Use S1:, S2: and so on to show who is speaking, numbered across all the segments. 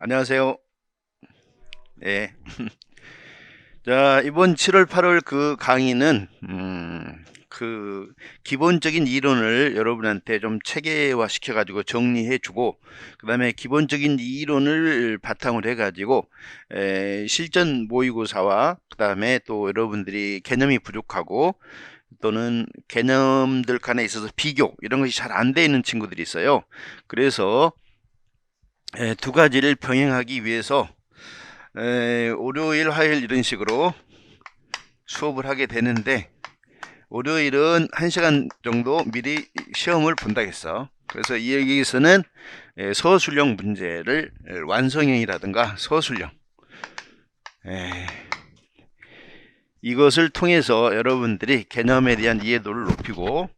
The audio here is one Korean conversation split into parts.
S1: 안녕하세요. 네. 자, 이번 7월, 8월 그 강의는, 그, 기본적인 이론을 여러분한테 좀 체계화 시켜가지고 정리해주고, 그 다음에 기본적인 이론을 바탕으로 해가지고, 실전 모의고사와, 그 다음에 또 여러분들이 개념이 부족하고, 또는 개념들 간에 있어서 비교, 이런 것이 잘 안 돼 있는 친구들이 있어요. 그래서, 두 가지를 병행하기 위해서, 월요일, 화요일 이런 식으로 수업을 하게 되는데 월요일은 1시간 정도 미리 시험을 본다겠어. 그래서 이 여기에서는 서술형 문제를 완성형이라든가 서술형 이것을 통해서 여러분들이 개념에 대한 이해도를 높이고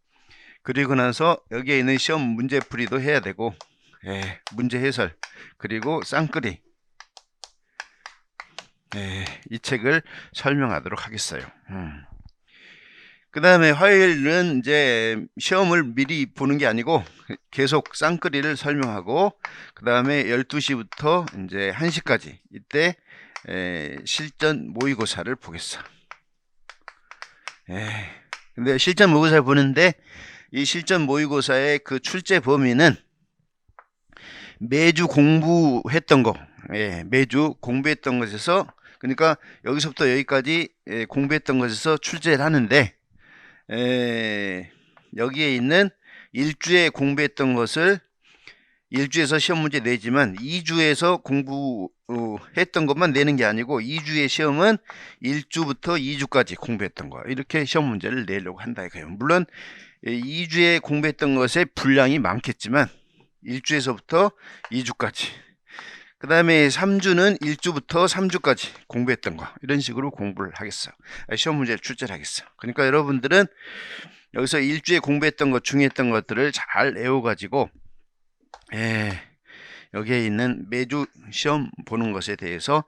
S1: 그리고 나서 여기에 있는 시험 문제풀이도 해야 되고 문제 해설 그리고 쌍끌이 이 책을 설명하도록 하겠어요. 그 다음에 화요일은 이제 시험을 미리 보는 게 아니고 계속 쌍끌이를 설명하고 그 다음에 12시부터 이제 1시까지 이때 실전 모의고사를 보겠어. 근데 실전 모의고사를 보는데 이 실전 모의고사의 그 출제 범위는 매주 공부했던 거, 매주 공부했던 것에서 그러니까 여기서부터 여기까지 공부했던 것에서 출제를 하는데 여기에 있는 1주에 공부했던 것을 1주에서 시험 문제 내지만 2주에서 공부했던 것만 내는 게 아니고 2주의 시험은 1주부터 2주까지 공부했던 거 이렇게 시험 문제를 내려고 한다 이거예요. 물론 2주에 공부했던 것의 분량이 많겠지만 1주에서부터 2주까지 그 다음에 3주는 1주부터 3주까지 공부했던 거 이런 식으로 공부를 하겠어. 시험 문제를 출제를 하겠어. 그러니까 여러분들은 여기서 1주에 공부했던 것 중요했던 것들을 잘 외워가지고 여기에 있는 매주 시험 보는 것에 대해서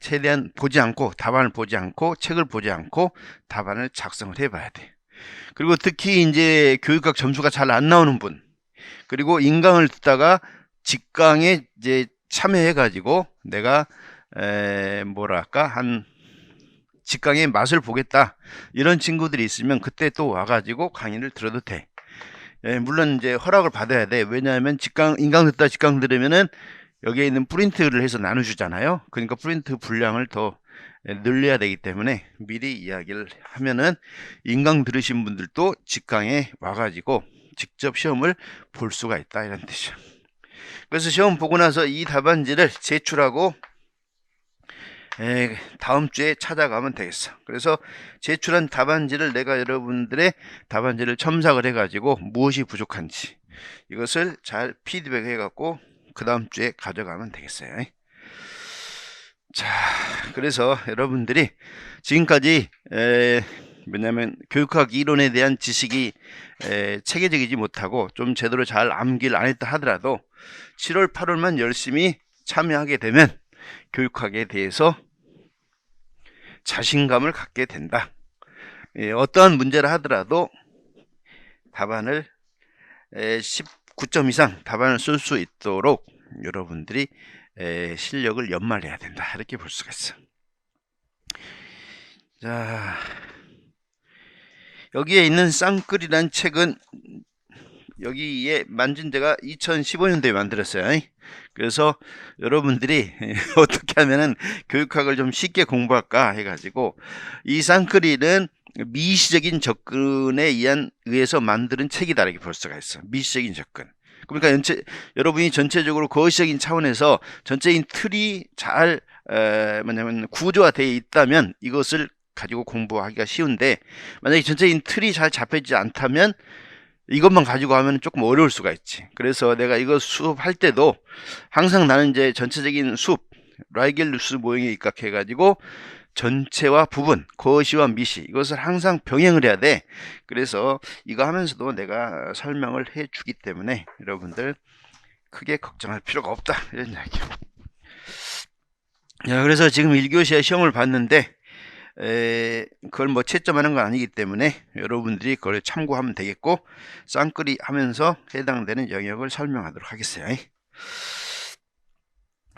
S1: 최대한 보지 않고 답안을 보지 않고 책을 보지 않고 답안을 작성을 해봐야 돼. 그리고 특히 이제 교육학 점수가 잘 안 나오는 분 그리고 인강을 듣다가 직강에 이제 참여해가지고 내가 뭐랄까 한 직강의 맛을 보겠다 이런 친구들이 있으면 그때 또 와가지고 강의를 들어도 돼. 물론 이제 허락을 받아야 돼. 왜냐하면 인강 듣다 직강 들으면은 여기에 있는 프린트를 해서 나눠주잖아요. 그러니까 프린트 분량을 더 늘려야 되기 때문에 미리 이야기를 하면은 인강 들으신 분들도 직강에 와가지고 직접 시험을 볼 수가 있다 이런 뜻이죠. 그래서 시험 보고 나서 이 답안지를 제출하고 다음 주에 찾아가면 되겠어. 그래서 제출한 답안지를 내가 여러분들의 답안지를 첨삭을 해가지고 무엇이 부족한지 이것을 잘 피드백 해갖고 그 다음 주에 가져가면 되겠어요. 자, 그래서 여러분들이 지금까지 왜냐하면 교육학 이론에 대한 지식이 체계적이지 못하고 좀 제대로 잘 암기를 안 했다 하더라도 7월 8월만 열심히 참여하게 되면 교육학에 대해서 자신감을 갖게 된다. 어떠한 문제를 하더라도 답안을 19점 이상 답안을 쓸 수 있도록 여러분들이 실력을 연말해야 된다 이렇게 볼 수가 있어. 자, 여기에 있는 쌍끌이란 책은 여기에 만진 데가 2015년도에 만들었어요. 그래서 여러분들이 어떻게 하면은 교육학을 좀 쉽게 공부할까 해가지고 이 쌍끌이는 미시적인 접근에 의해서 만드는 책이다 이렇게 볼 수가 있어. 미시적인 접근. 그러니까 여러분이 전체적으로 거시적인 차원에서 전체적인 틀이 잘 뭐냐면 구조화되어 있다면 이것을 가지고 공부하기가 쉬운데 만약에 전체적인 틀이 잘 잡혀지지 않다면 이것만 가지고 하면 조금 어려울 수가 있지. 그래서 내가 이거 수업할 때도 항상 나는 이제 전체적인 수업 라이겔루스 모형에 입각해가지고 전체와 부분, 거시와 미시 이것을 항상 병행을 해야 돼. 그래서 이거 하면서도 내가 설명을 해주기 때문에 여러분들 크게 걱정할 필요가 없다 이런 이야기요. 자, 그래서 지금 1교시에 시험을 봤는데 그걸 뭐 채점하는 건 아니기 때문에 여러분들이 그걸 참고하면 되겠고 쌍끌이 하면서 해당되는 영역을 설명하도록 하겠어요.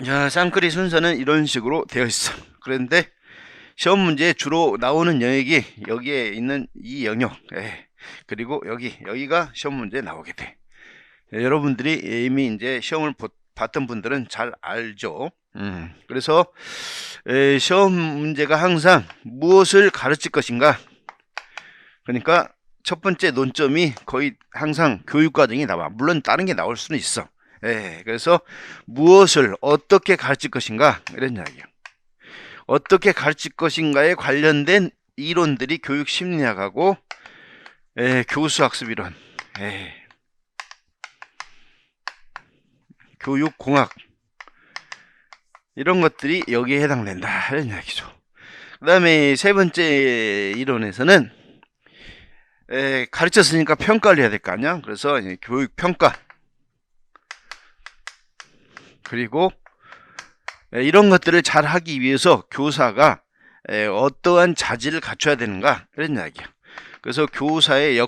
S1: 자, 쌍끌이 순서는 이런 식으로 되어 있어. 그런데 시험 문제에 주로 나오는 영역이 여기에 있는 이 영역, 그리고 여기가 시험 문제에 나오게 돼. 여러분들이 이미 이제 시험을 봤던 분들은 잘 알죠. 그래서 시험 문제가 항상 무엇을 가르칠 것인가. 그러니까 첫 번째 논점이 거의 항상 교육과정이 나와. 물론 다른 게 나올 수는 있어. 그래서 무엇을 어떻게 가르칠 것인가 이런 이야기예요. 어떻게 가르칠 것인가에 관련된 이론들이 교육심리학하고 교수학습이론, 교육공학 이런 것들이 여기에 해당된다 이런 이야기죠. 그 다음에 세 번째 이론에서는 가르쳤으니까 평가를 해야 될 거 아니야. 그래서 교육평가, 그리고 이런 것들을 잘 하기 위해서 교사가 어떠한 자질을 갖춰야 되는가 이런 이야기야. 그래서 교사의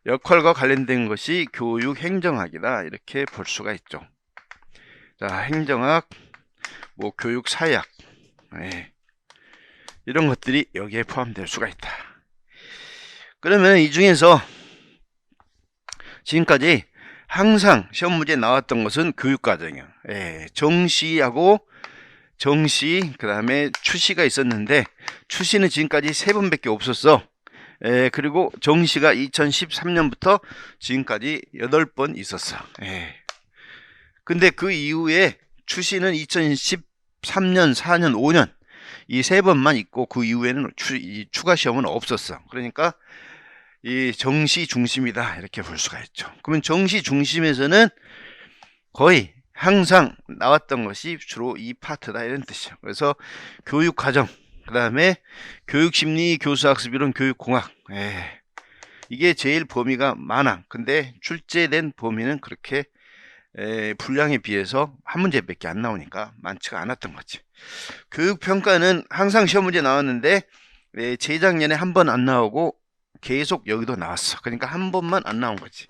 S1: 역할과 관련된 것이 교육행정학이다 이렇게 볼 수가 있죠. 자, 행정학, 뭐 교육사회학, 이런 것들이 여기에 포함될 수가 있다. 그러면 이 중에서 지금까지 항상 시험 문제에 나왔던 것은 교육과정이에요. 정시, 그 다음에 추시가 있었는데, 추시는 지금까지 3번밖에 없었어. 그리고 정시가 2013년부터 지금까지 8번 있었어. 근데 그 이후에 추시는 2013년, 4년, 5년 이 3번만 있고 그 이후에는 추가 시험은 없었어. 그러니까 이 정시 중심이다 이렇게 볼 수가 있죠. 그러면 정시 중심에서는 거의 항상 나왔던 것이 주로 이 파트다 이런 뜻이죠. 그래서 교육과정, 그 다음에 교육심리, 교수학습이론, 교육공학, 이게 제일 범위가 많아. 근데 출제된 범위는 그렇게 분량에 비해서 한 문제밖에 안 나오니까 많지가 않았던 거지. 교육평가는 항상 시험 문제 나왔는데 재작년에 한 번 안 나오고 계속 여기도 나왔어. 그러니까 한 번만 안 나온 거지.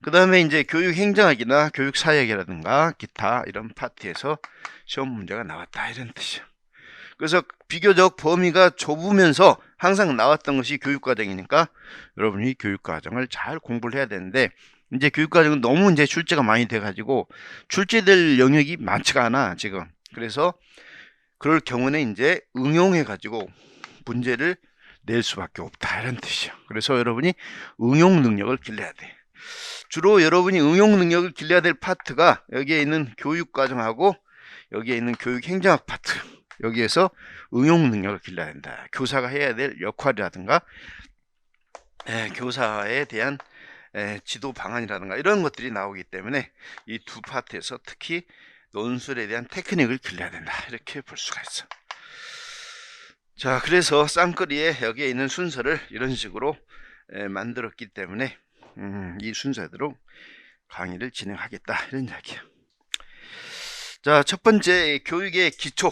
S1: 그 다음에 이제 교육행정학이나 교육사회학이라든가 기타 이런 파트에서 시험 문제가 나왔다 이런 뜻이야. 그래서 비교적 범위가 좁으면서 항상 나왔던 것이 교육과정이니까 여러분이 교육과정을 잘 공부를 해야 되는데, 이제 교육과정은 너무 이제 출제가 많이 돼가지고 출제될 영역이 많지가 않아 지금. 그래서 그럴 경우는 이제 응용해가지고 문제를 낼 수밖에 없다 이런 뜻이야. 그래서 여러분이 응용 능력을 길러야 돼. 주로 여러분이 응용 능력을 길러야 될 파트가 여기에 있는 교육과정하고 여기에 있는 교육행정학 파트, 여기에서 응용 능력을 길러야 된다. 교사가 해야 될 역할이라든가 교사에 대한 지도 방안이라든가 이런 것들이 나오기 때문에 이 두 파트에서 특히 논술에 대한 테크닉을 길러야 된다 이렇게 볼 수가 있어. 자, 그래서 쌍끌이에 여기에 있는 순서를 이런 식으로 만들었기 때문에 이 순서대로 강의를 진행하겠다 이런 이야기야. 자, 첫 번째 교육의 기초,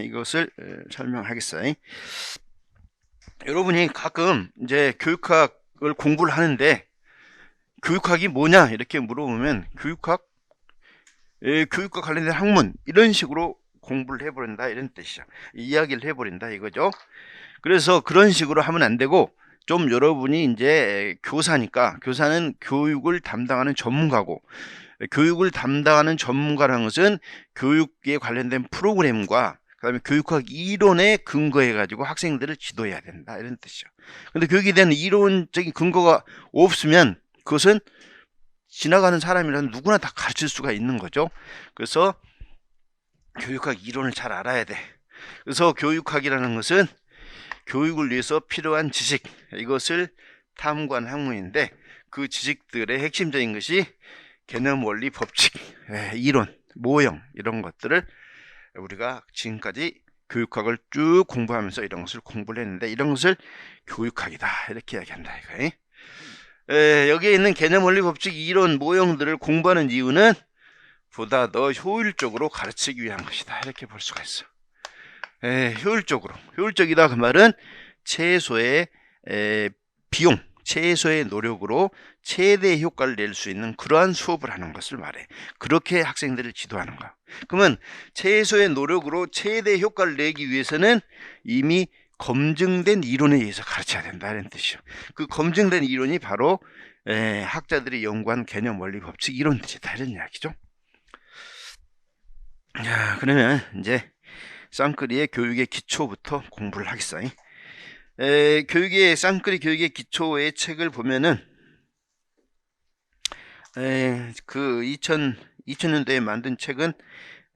S1: 이것을 설명하겠어요. 여러분이 가끔 이제 교육학을 공부를 하는데 교육학이 뭐냐 이렇게 물어보면 교육과 관련된 학문 이런 식으로 공부를 해버린다 이런 뜻이죠. 이야기를 해버린다 이거죠. 그래서 그런 식으로 하면 안 되고, 좀 여러분이 이제 교사니까, 교사는 교육을 담당하는 전문가고, 교육을 담당하는 전문가라는 것은 교육에 관련된 프로그램과 그 다음에 교육학 이론에 근거해 가지고 학생들을 지도해야 된다 이런 뜻이죠. 근데 교육에 대한 이론적인 근거가 없으면 그것은 지나가는 사람이라면 누구나 다 가르칠 수가 있는 거죠. 그래서 교육학 이론을 잘 알아야 돼. 그래서 교육학이라는 것은 교육을 위해서 필요한 지식, 이것을 탐구하는 학문인데, 그 지식들의 핵심적인 것이 개념, 원리, 법칙, 이론, 모형 이런 것들을 우리가 지금까지 교육학을 쭉 공부하면서 이런 것을 공부를 했는데, 이런 것을 교육학이다 이렇게 이야기한다 이거. 여기에 있는 개념, 원리, 법칙, 이론, 모형들을 공부하는 이유는 보다 더 효율적으로 가르치기 위한 것이다 이렇게 볼 수가 있어. 효율적이다 그 말은 최소의 비용, 최소의 노력으로 최대의 효과를 낼 수 있는 그러한 수업을 하는 것을 말해. 그렇게 학생들을 지도하는 거야. 그러면 최소의 노력으로 최대의 효과를 내기 위해서는 이미 검증된 이론에 의해서 가르쳐야 된다 이런 뜻이죠. 그 검증된 이론이 바로 학자들이 연구한 개념, 원리, 법칙 이론들이다 이런 이야기죠. 자, 그러면 이제 쌍끌이의 교육의 기초부터 공부를 하겠어요. 교육의 쌍끌이 교육의 기초의 책을 보면은 그 2000년대에 만든 책은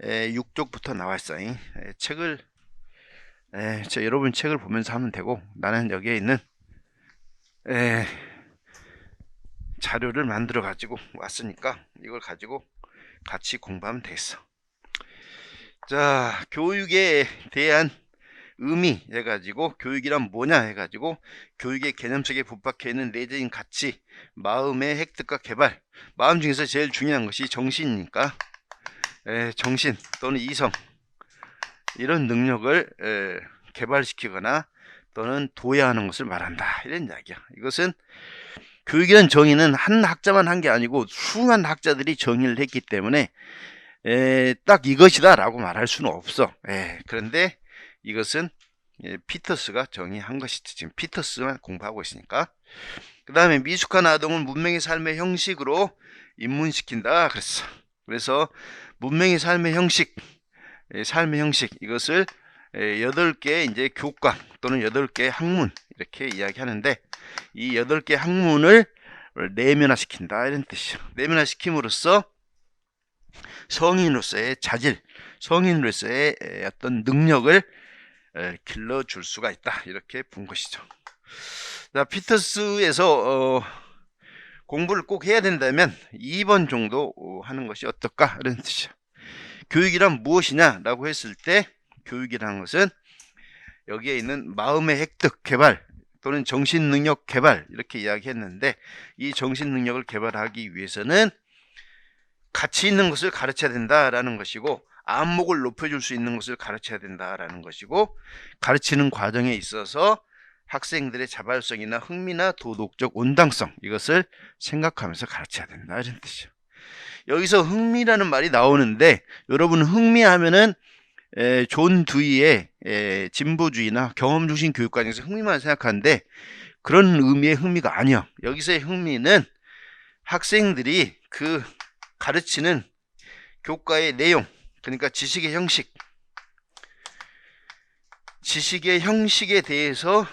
S1: 6쪽부터 나와 있어요. 책을 여러분 책을 보면서 하면 되고, 나는 여기에 있는 자료를 만들어 가지고 왔으니까 이걸 가지고 같이 공부하면 되겠어. 자, 교육에 대한 의미 해가지고, 교육이란 뭐냐 해가지고, 교육의 개념 속에 붙박혀 있는 내재인 가치, 마음의 획득과 개발. 마음 중에서 제일 중요한 것이 정신이니까 정신 또는 이성, 이런 능력을 개발시키거나 또는 도야하는 것을 말한다 이런 이야기야. 이것은 교육이라는 정의는 한 학자만 한 게 아니고 수많은 학자들이 정의를 했기 때문에 딱 이것이다 라고 말할 수는 없어. 그런데 이것은 피터스가 정의한 것이지. 지금 피터스만 공부하고 있으니까. 그 다음에 미숙한 아동을 문명의 삶의 형식으로 입문시킨다 그랬어. 그래서 문명의 삶의 형식 이것을 8개의 이제 교과 또는 8개의 학문 이렇게 이야기하는데, 이 8개 학문을 내면화시킨다 이런 뜻이죠. 내면화시킴으로써 성인으로서의 자질, 성인으로서의 어떤 능력을 길러줄 수가 있다 이렇게 본 것이죠. 자, 피터스에서 공부를 꼭 해야 된다면 2번 정도 하는 것이 어떨까 이런 뜻이죠. 교육이란 무엇이냐 라고 했을 때, 교육이라는 것은 여기에 있는 마음의 획득 개발 또는 정신능력 개발 이렇게 이야기했는데, 이 정신능력을 개발하기 위해서는 가치 있는 것을 가르쳐야 된다라는 것이고, 안목을 높여줄 수 있는 것을 가르쳐야 된다라는 것이고, 가르치는 과정에 있어서 학생들의 자발성이나 흥미나 도덕적 온당성, 이것을 생각하면서 가르쳐야 된다 이런 뜻이죠. 여기서 흥미라는 말이 나오는데, 여러분 흥미하면은 존 두이의 진보주의나 경험중심 교육관에서 흥미만 생각하는데, 그런 의미의 흥미가 아니야. 여기서의 흥미는 학생들이 그 가르치는 교과의 내용, 그러니까 지식의 형식에 대해서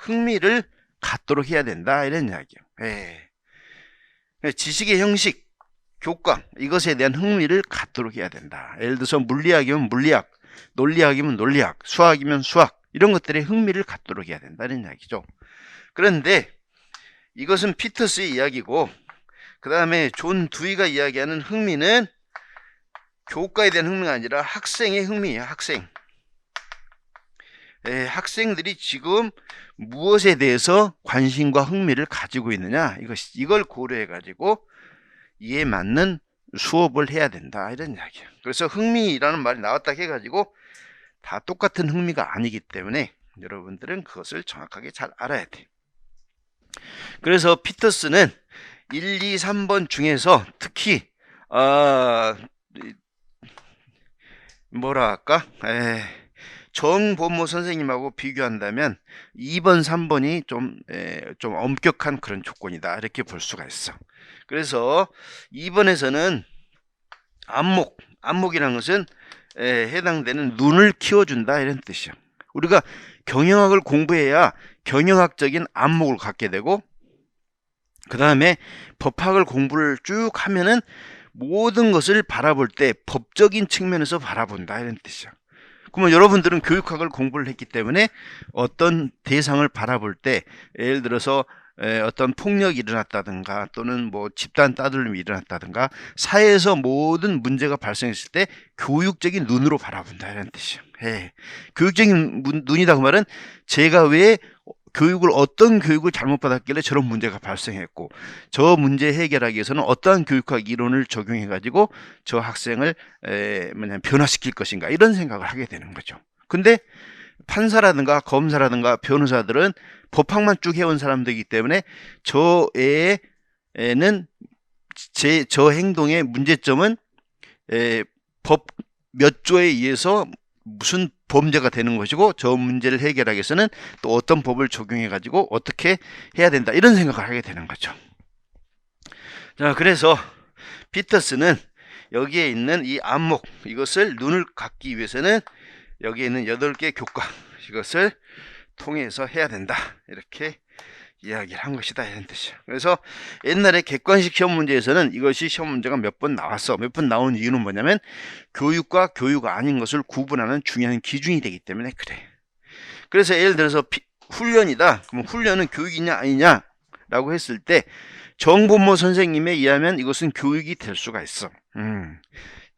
S1: 흥미를 갖도록 해야 된다 이런 이야기예요. 지식의 형식, 교과, 이것에 대한 흥미를 갖도록 해야 된다. 예를 들어서 물리학이면 물리학, 논리학이면 논리학, 수학이면 수학, 이런 것들에 흥미를 갖도록 해야 된다는 이야기죠. 그런데 이것은 피터스의 이야기고, 그 다음에 존 두이가 이야기하는 흥미는 교과에 대한 흥미가 아니라 학생의 흥미예요. 학생들이 지금 무엇에 대해서 관심과 흥미를 가지고 있느냐, 이걸 고려해 가지고 이에 맞는 수업을 해야 된다 이런 이야기예요. 그래서 흥미라는 말이 나왔다 해가지고 다 똑같은 흥미가 아니기 때문에 여러분들은 그것을 정확하게 잘 알아야 돼. 그래서 피터스는 1, 2, 3번 중에서 특히 뭐랄까, 정보모 선생님하고 비교한다면 2번, 3번이 좀 엄격한 그런 조건이다 이렇게 볼 수가 있어. 그래서 2번에서는 안목이라는 것은 해당되는 눈을 키워준다 이런 뜻이야. 우리가 경영학을 공부해야 경영학적인 안목을 갖게 되고, 그 다음에 법학을 공부를 쭉 하면은 모든 것을 바라볼 때 법적인 측면에서 바라본다 이런 뜻이야. 그러면 여러분들은 교육학을 공부를 했기 때문에 어떤 대상을 바라볼 때, 예를 들어서 어떤 폭력이 일어났다든가 또는 뭐 집단 따돌림이 일어났다든가 사회에서 모든 문제가 발생했을 때 교육적인 눈으로 바라본다 이런 뜻이에요. 교육적인 눈이다 그 말은 제가 왜 어떤 교육을 잘못 받았길래 저런 문제가 발생했고, 저 문제 해결하기 위해서는 어떠한 교육학 이론을 적용해 가지고 저 학생을 변화시킬 것인가, 이런 생각을 하게 되는 거죠. 근데 판사라든가 검사라든가 변호사들은 법학만 쭉 해온 사람들이기 때문에 저 애는 저 행동의 문제점은 법 몇 조에 의해서 무슨 범죄가 되는 것이고 저 문제를 해결하기 위해서는 또 어떤 법을 적용해 가지고 어떻게 해야 된다 이런 생각을 하게 되는 거죠. 자, 그래서 피터스는 여기에 있는 이 안목 이것을 눈을 감기 위해서는 여기에 있는 8개 교과 이것을 통해서 해야 된다 이렇게 이야기를 한 것이다 이런 뜻이야. 그래서 옛날에 객관식 시험 문제에서는 이것이 시험 문제가 몇 번 나왔어. 몇 번 나온 이유는 뭐냐면 교육과 교육 아닌 것을 구분하는 중요한 기준이 되기 때문에 그래. 그래서 예를 들어서 훈련이다. 그럼 훈련은 교육이냐 아니냐 라고 했을 때 정본모 선생님에 의하면 이것은 교육이 될 수가 있어.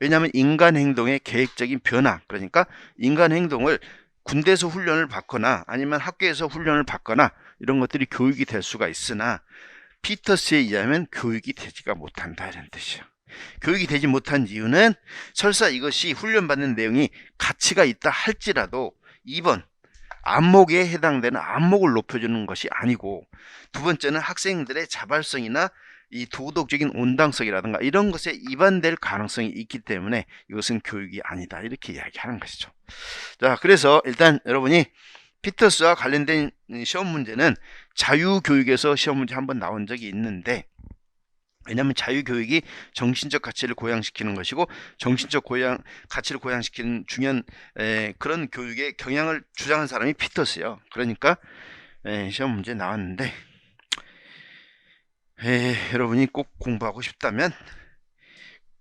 S1: 왜냐하면 인간 행동의 계획적인 변화, 그러니까 인간 행동을 군대에서 훈련을 받거나 아니면 학교에서 훈련을 받거나 이런 것들이 교육이 될 수가 있으나 피터스에 의하면 교육이 되지가 못한다 이런 뜻이야. 교육이 되지 못한 이유는 설사 이것이 훈련받는 내용이 가치가 있다 할지라도 2번 안목에 해당되는 안목을 높여주는 것이 아니고, 두 번째는 학생들의 자발성이나 이 도덕적인 온당성이라든가 이런 것에 위반될 가능성이 있기 때문에 이것은 교육이 아니다 이렇게 이야기하는 것이죠. 자, 그래서 일단 여러분이 피터스와 관련된 시험 문제는 자유교육에서 시험 문제 한번 나온 적이 있는데, 왜냐하면 자유교육이 정신적 가치를 고양시키는 것이고 정신적 가치를 고양시키는 중요한 그런 교육의 경향을 주장한 사람이 피터스예요. 그러니까 시험 문제 나왔는데 여러분이 꼭 공부하고 싶다면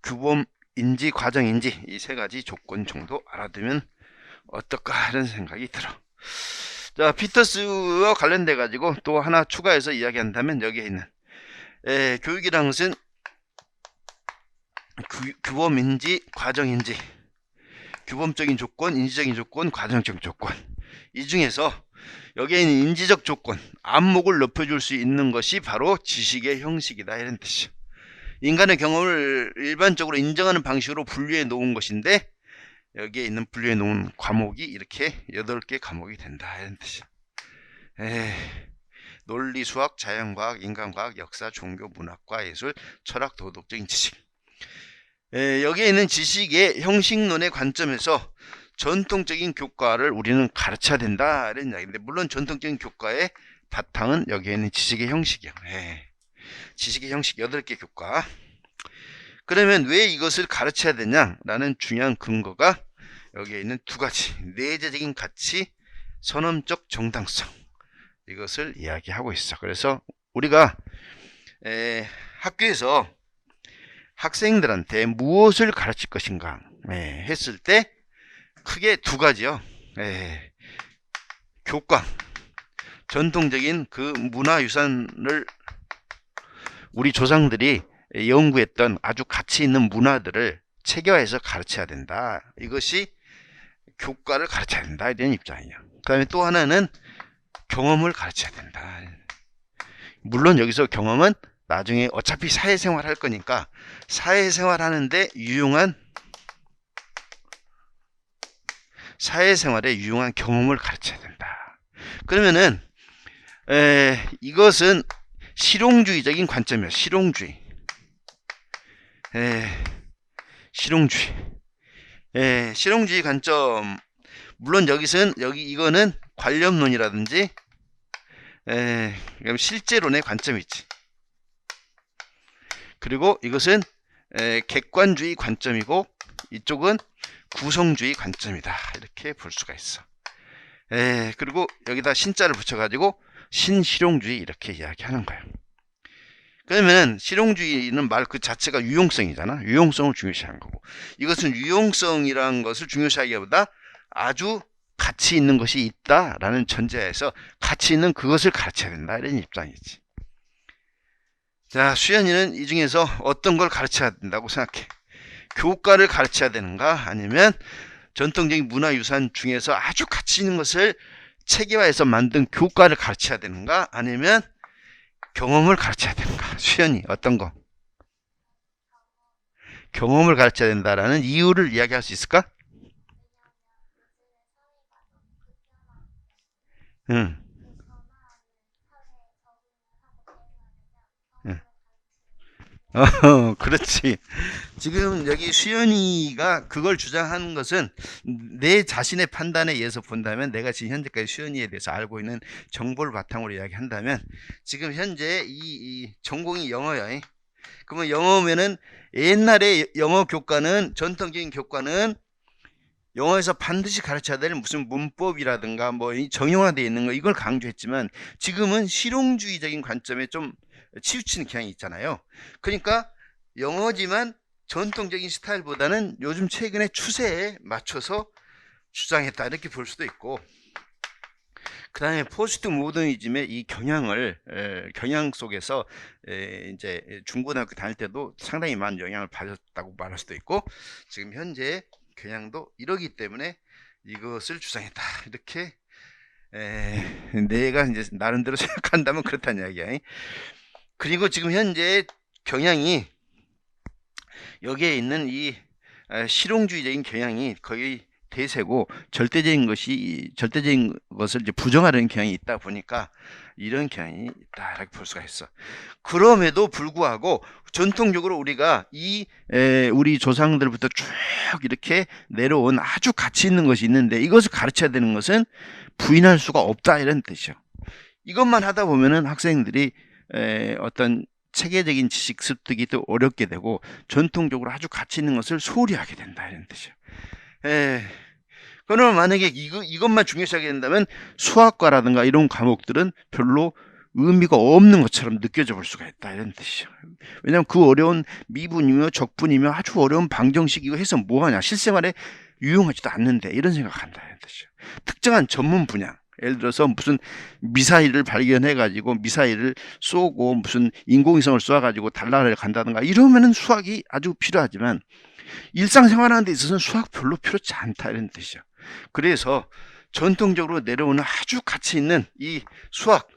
S1: 규범인지 과정인지 이 세 가지 조건 정도 알아두면 어떨까 하는 생각이 들어. 자, 피터스와 관련돼 가지고 또 하나 추가해서 이야기한다면 여기에 있는 교육이라는 것은 규범인지 과정인지, 규범적인 조건, 인지적인 조건, 과정적 조건, 이 중에서 여기에 있는 인지적 조건, 안목을 높여줄 수 있는 것이 바로 지식의 형식이다 이런 뜻이죠. 인간의 경험을 일반적으로 인정하는 방식으로 분류해 놓은 것인데 여기에 있는 분류해 놓은 과목이 이렇게 8개 과목이 된다 이런 뜻이죠. 논리, 수학, 자연과학, 인간과학, 역사, 종교, 문학과 예술, 철학, 도덕적인 지식. 여기에 있는 지식의 형식론의 관점에서 전통적인 교과를 우리는 가르쳐야 된다 이런 이야기인데, 물론 전통적인 교과의 바탕은 여기에 있는 지식의 형식이야. 지식의 형식 8개 교과. 그러면 왜 이것을 가르쳐야 되냐라는 중요한 근거가 여기에 있는 2가지, 내재적인 가치, 선언적 정당성, 이것을 이야기하고 있어. 그래서 우리가 학교에서 학생들한테 무엇을 가르칠 것인가 했을 때 크게 2가지요. 교과, 전통적인 그 문화유산을 우리 조상들이 연구했던 아주 가치 있는 문화들을 체계화해서 가르쳐야 된다. 이것이 교과를 가르쳐야 된다 이런 입장이에요. 그 다음에 또 하나는 경험을 가르쳐야 된다. 물론 여기서 경험은 나중에 어차피 사회생활 할 거니까 사회생활 하는데 유용한, 사회생활에 유용한 경험을 가르쳐야 된다. 그러면은 이것은 실용주의적인 관점이에요. 실용주의. 실용주의 관점. 물론 이거는 관념론이라든지 실제론의 관점이 있지. 그리고 이것은 객관주의 관점이고 이쪽은 구성주의 관점이다 이렇게 볼 수가 있어. 그리고 여기다 신자를 붙여가지고 신실용주의 이렇게 이야기하는 거예요. 그러면 실용주의는 말 그 자체가 유용성이잖아. 유용성을 중요시하는 거고, 이것은 유용성이라는 것을 중요시하기보다 아주 가치 있는 것이 있다라는 전제에서 가치 있는 그것을 가르쳐야 된다 이런 입장이지. 자, 수연이는 이 중에서 어떤 걸 가르쳐야 된다고 생각해? 교과를 가르쳐야 되는가, 아니면 전통적인 문화유산 중에서 아주 가치 있는 것을 체계화해서 만든 교과를 가르쳐야 되는가, 아니면 경험을 가르쳐야 되는가? 수연이 어떤 거? 경험을 가르쳐야 된다라는 이유를 이야기할 수 있을까? 응. 응. 그렇지. 지금 여기 수연이가 그걸 주장하는 것은 내 자신의 판단에 의해서 본다면 내가 지금 현재까지 수연이에 대해서 알고 있는 정보를 바탕으로 이야기한다면 지금 현재 이 전공이 영어야. 그러면 영어면은 옛날에 영어 교과는 전통적인 교과는 영어에서 반드시 가르쳐야 될 무슨 문법이라든가 뭐 정형화되어 있는 거 이걸 강조했지만 지금은 실용주의적인 관점에 좀 치우치는 경향이 있잖아요. 그러니까 영어지만 전통적인 스타일보다는 요즘 최근의 추세에 맞춰서 주장했다 이렇게 볼 수도 있고 그 다음에 포스트 모더니즘의 이 경향 속에서 이제 중고등학교 다닐 때도 상당히 많은 영향을 받았다고 말할 수도 있고 지금 현재 경향도 이러기 때문에 이것을 주장했다 이렇게 내가 이제 나름대로 생각한다면 그렇다는 이야기야. 그리고 지금 현재 경향이 여기에 있는 이 실용주의적인 경향이 거의 대세고 절대적인 것을 이제 부정하려는 경향이 있다 보니까 이런 경향이 있다 이렇게 볼 수가 있어. 그럼에도 불구하고 전통적으로 우리가 우리 조상들부터 쭉 이렇게 내려온 아주 가치 있는 것이 있는데 이것을 가르쳐야 되는 것은 부인할 수가 없다 이런 뜻이요. 이것만 하다 보면은 학생들이 어떤 체계적인 지식 습득이 또 어렵게 되고 전통적으로 아주 가치 있는 것을 소홀히 하게 된다 이런 뜻이요. 그러면 만약에 이것만 중요시하게 된다면 수학과라든가 이런 과목들은 별로 의미가 없는 것처럼 느껴져 볼 수가 있다 이런 뜻이죠. 왜냐하면 그 어려운 미분이며 적분이며 아주 어려운 방정식 이거 해서 뭐하냐 실생활에 유용하지도 않는데 이런 생각한다 이런 뜻이죠. 특정한 전문 분야 예를 들어서 무슨 미사일을 발견해 가지고 미사일을 쏘고 무슨 인공위성을 쏘아 가지고 달나라를 간다든가 이러면은 수학이 아주 필요하지만 일상생활하는 데 있어서는 수학 별로 필요치 않다 이런 뜻이죠. 그래서 전통적으로 내려오는 아주 가치 있는 이 수학,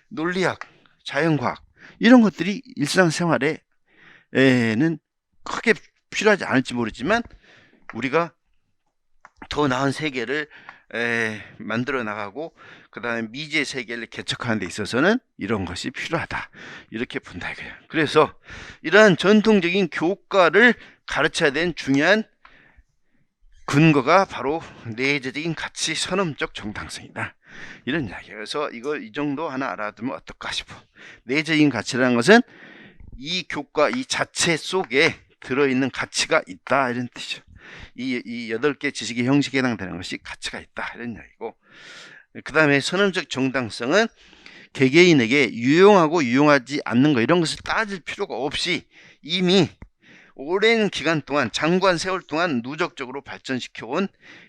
S1: 논리학, 자연과학 이런 것들이 일상생활에는 크게 필요하지 않을지 모르지만 우리가 더 나은 세계를 만들어 나가고 그 다음에 미지의 세계를 개척하는 데 있어서는 이런 것이 필요하다 이렇게 본다 이거예요. 그래서 이러한 전통적인 교과를 가르쳐야 되는 중요한 근거가 바로 내재적인 가치 선언적 정당성이다 이런 이야기예요. 그래서 이 정도 하나 알아두면 어떨까 싶어. 내재적인 가치라는 것은 이 교과 이 자체 속에 들어있는 가치가 있다 이런 뜻이죠. 이 8개 지식의 형식에 해당되는 것이 가치가 있다 이런 이야기고 그 다음에 선언적 정당성은 개개인에게 유용하고 유용하지 않는 거 이런 것을 따질 필요가 없이 이미 오랜 기간 동안 장구한 세월 동안 누적적으로 발전시켜온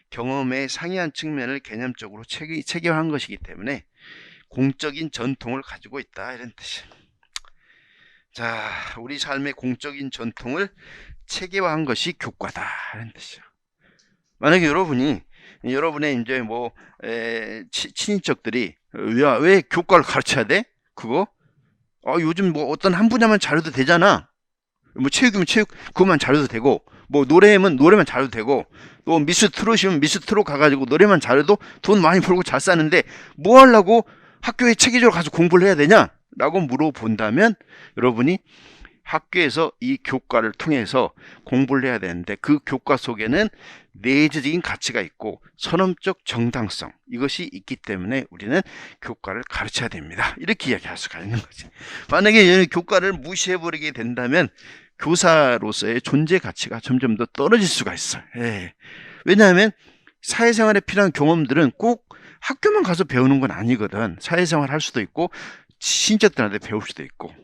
S1: 경험의 상이한 측면을 개념적으로 체계화한 것이기 때문에 공적인 전통을 가지고 있다 이런 뜻이에요. 자, 우리 삶의 공적인 전통을 체계화한 것이 교과다 이런 뜻이에요. 만약에 여러분의 이제 뭐 친인척들이 왜 교과를 가르쳐야 돼? 그거? 요즘 뭐 어떤 한 분야만 잘해도 되잖아. 뭐 체육이면 체육 그것만 잘해도 되고 뭐 노래면 노래만 잘해도 되고 또 미스 트롯이면 미스 트롯 가가지고 노래만 잘해도 돈 많이 벌고 잘 사는데 뭐 하려고 학교에 체계적으로 가서 공부를 해야 되냐? 라고 물어본다면 여러분이 학교에서 이 교과를 통해서 공부를 해야 되는데 그 교과 속에는 내재적인 가치가 있고 선언적 정당성 이것이 있기 때문에 우리는 교과를 가르쳐야 됩니다. 이렇게 이야기할 수가 있는 거지. 만약에 교과를 무시해버리게 된다면 교사로서의 존재 가치가 점점 더 떨어질 수가 있어요. 왜냐하면 사회생활에 필요한 경험들은 꼭 학교만 가서 배우는 건 아니거든. 사회생활 할 수도 있고 친척들한테 배울 수도 있고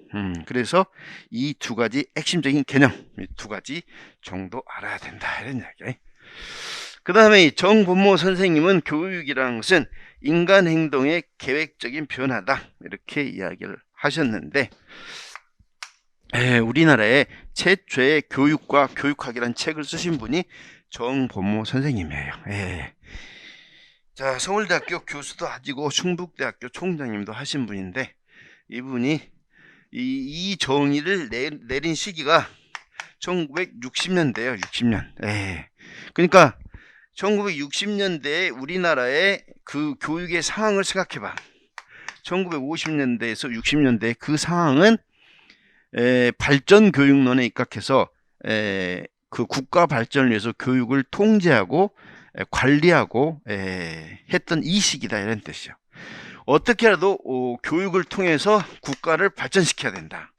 S1: 그래서 이 두 가지 핵심적인 개념 이 두 가지 정도 알아야 된다 이런 이야기. 그 다음에 정본모 선생님은 교육이라는 것은 인간 행동의 계획적인 변화다 이렇게 이야기를 하셨는데 우리나라의 최초의 교육과 교육학이라는 책을 쓰신 분이 정본모 선생님이에요. 자, 서울대학교 교수도 하시고 충북대학교 총장님도 하신 분인데 이분이 이 정의를 내린 시기가 1960년대예요. 60년. 그러니까 1960년대에 우리나라의 그 교육의 상황을 생각해봐. 1950년대에서 60년대 그 상황은 발전교육론에 입각해서 그 국가 발전을 위해서 교육을 통제하고 관리하고 했던 이 시기다, 이런 뜻이죠. 어떻게라도 교육을 통해서 국가를 발전시켜야 된다.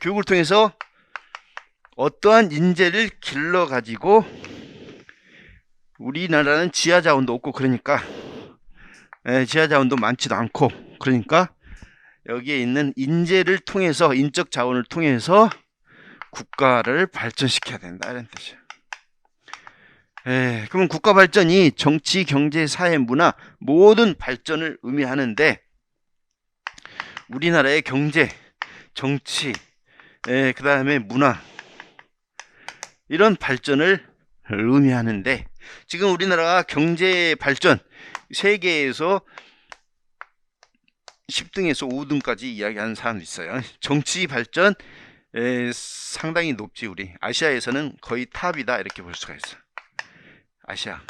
S1: 교육을 통해서 어떠한 인재를 길러가지고, 우리나라는 지하자원도 없고 그러니까 지하자원도 많지도 않고 그러니까 여기에 있는 인재를 통해서, 인적 자원을 통해서 국가를 발전시켜야 된다, 이런 뜻이에요. 그러면 국가 발전이 정치, 경제, 사회, 문화 모든 발전을 의미하는데, 우리나라의 경제, 정치, 그 다음에 문화, 이런 발전을 의미하는데, 지금 우리나라가 경제 발전 세계에서 10등에서 5등까지 이야기하는 사람도 있어요. 정치 발전 상당히 높지. 우리 아시아에서는 거의 탑이다, 이렇게 볼 수가 있어. 아시아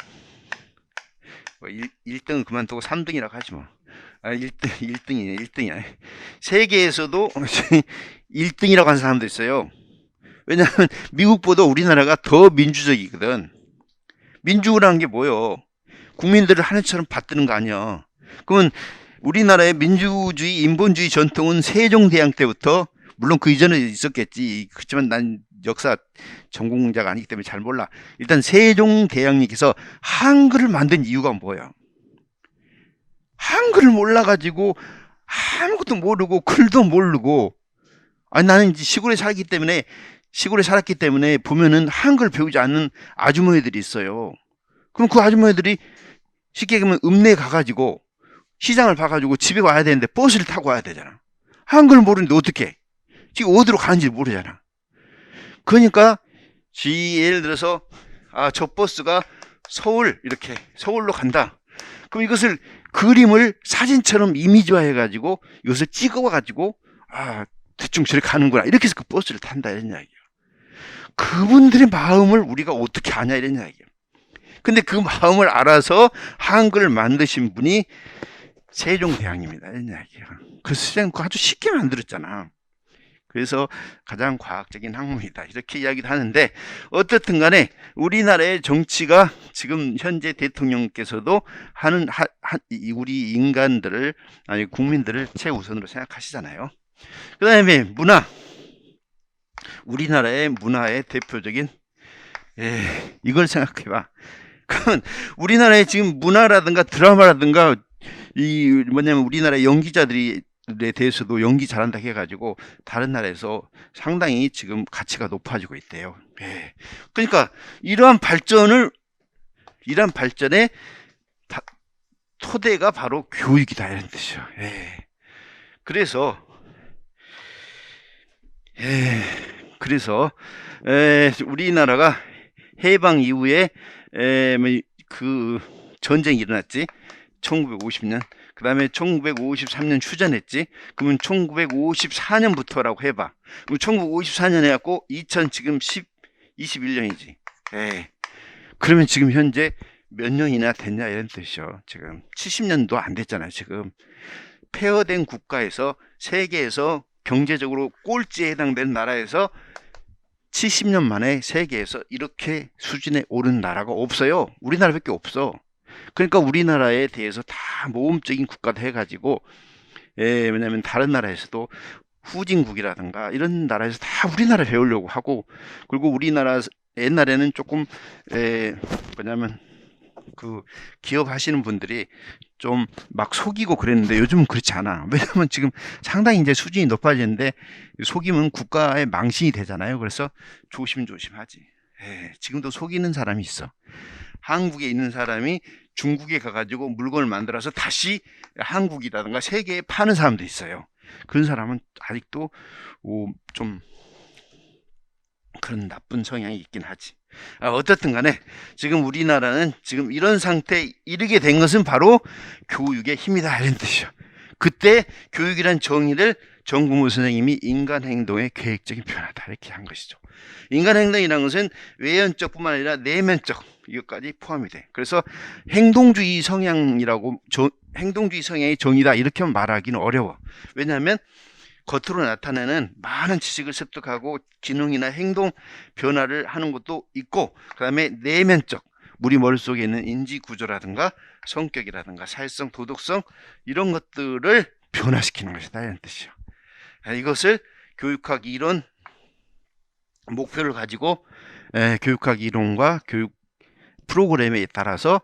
S1: 1등은 그만두고 3등이라고 하지 뭐. 1등이네, 1등이야. 세계에서도 1등이라고 하는 사람도 있어요. 왜냐하면 미국보다 우리나라가 더 민주적이거든. 민주라는 게 뭐요? 국민들을 하늘처럼 받드는 거 아니야. 그러면 우리나라의 민주주의, 인본주의 전통은 세종대왕 때부터, 물론 그 이전에 있었겠지. 그렇지만 난 역사 전공자가 아니기 때문에 잘 몰라. 일단 세종대왕님께서 한글을 만든 이유가 뭐야? 한글을 몰라가지고 아무것도 모르고 글도 모르고, 아니 나는 이제 시골에 살았기 때문에 보면은 한글 배우지 않는 아주머니들이 있어요. 그럼 그 아주머니들이 쉽게 얘기하면 읍내에 가가지고 시장을 봐가지고 집에 와야 되는데 버스를 타고 와야 되잖아. 한글 모르는데 어떡해? 지금 어디로 가는지 모르잖아. 그러니까 예를 들어서 저 버스가 서울로 간다. 그럼 이것을 그림을 사진처럼 이미지화 해가지고 이것을 찍어가지고 대충 저리 가는구나, 이렇게 해서 그 버스를 탄다, 이런 이야기예요. 그분들의 마음을 우리가 어떻게 아냐, 이런 이야기예요. 근데 그 마음을 알아서 한글을 만드신 분이 세종대왕입니다, 이런 이야기예요. 그 세종 아주 쉽게 만들었잖아. 그래서 가장 과학적인 학문이다, 이렇게 이야기를 하는데, 어떻든 간에 우리나라의 정치가 지금 현재 대통령께서도 우리 인간들을, 아니 국민들을 최우선으로 생각하시잖아요. 그 다음에 문화, 우리나라의 문화의 대표적인 이걸 생각해봐. 그건 우리나라의 지금 문화라든가 드라마라든가 우리나라의 연기자들에 대해서도 연기 잘한다 해가지고 다른 나라에서 상당히 지금 가치가 높아지고 있대요. 그러니까 이러한 발전의 토대가 바로 교육이다, 이런 뜻이죠. 그래서 우리나라가 해방 이후에 그 전쟁이 일어났지, 1950년. 그 다음에 1953년 휴전했지. 그러면 1954년부터라고 해봐. 그럼 1954년 해갖고 지금 21년이지. 그러면 지금 현재 몇 년이나 됐냐, 이런 뜻이죠. 지금 70년도 안 됐잖아요. 지금 폐허된 국가에서, 세계에서 경제적으로 꼴찌에 해당되는 나라에서 70년 만에 세계에서 이렇게 수준에 오른 나라가 없어요. 우리나라밖에 없어. 그러니까 우리나라에 대해서 다 모험적인 국가도 해가지고, 왜냐면 다른 나라에서도 후진국이라든가 이런 나라에서 다 우리나라 배우려고 하고, 그리고 우리나라 옛날에는 조금 뭐냐면 그 기업 하시는 분들이 좀 막 속이고 그랬는데 요즘은 그렇지 않아. 왜냐면 지금 상당히 이제 수준이 높아지는데 속이면 국가의 망신이 되잖아요. 그래서 조심하지. 지금도 속이는 사람이 있어. 한국에 있는 사람이 중국에 가가지고 물건을 만들어서 다시 한국이라든가 세계에 파는 사람도 있어요. 그런 사람은 아직도 좀 그런 나쁜 성향이 있긴 하지. 어떻든 간에 지금 우리나라는 지금 이런 상태에 이르게 된 것은 바로 교육의 힘이다, 이런 뜻이죠. 그때 교육이란 정의를 정국무 선생님이 인간 행동의 계획적인 변화다, 이렇게 한 것이죠. 인간 행동이라는 것은 외연적 뿐만 아니라 내면적, 이것까지 포함이 돼. 그래서 행동주의 성향이라고 행동주의 성향이 정의다 이렇게 말하기는 어려워. 왜냐하면 겉으로 나타내는 많은 지식을 습득하고 기능이나 행동 변화를 하는 것도 있고, 그 다음에 내면적 우리 머릿속에 있는 인지 구조라든가 성격이라든가 사회성, 도덕성 이런 것들을 변화시키는 것이다 이런 뜻이요. 이것을 교육학 이론 목표를 가지고 교육학 이론과 교육 프로그램에 따라서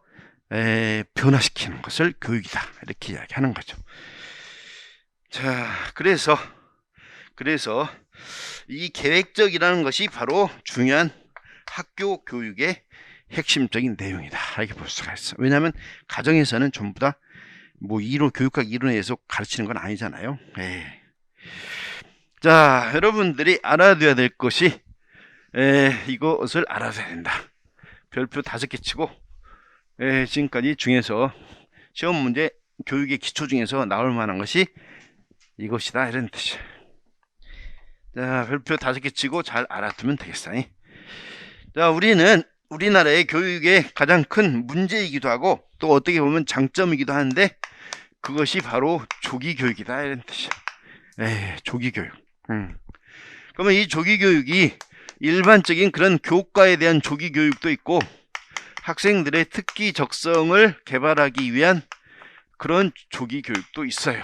S1: 변화시키는 것을 교육이다 이렇게 이야기하는 거죠. 자, 그래서 이 계획적이라는 것이 바로 중요한 학교 교육의 핵심적인 내용이다 이렇게 볼 수가 있어. 왜냐하면 가정에서는 전부 다 뭐 이론 교육학 이론에 의해서 가르치는 건 아니잖아요. 자, 여러분들이 알아둬야 될 것이 이것을 알아둬야 된다. 별표 5개 치고 지금까지 중에서 시험 문제 교육의 기초 중에서 나올 만한 것이 이것이다 이런 뜻이야. 자, 별표 5개 치고 잘 알아두면 되겠어. 자, 우리나라의 교육의 가장 큰 문제이기도 하고 또 어떻게 보면 장점이기도 하는데 그것이 바로 조기 교육이다 이런 뜻이야. 조기 교육. 그러면 이 조기 교육이 일반적인 그런 교과에 대한 조기 교육도 있고 학생들의 특기 적성을 개발하기 위한 그런 조기 교육도 있어요.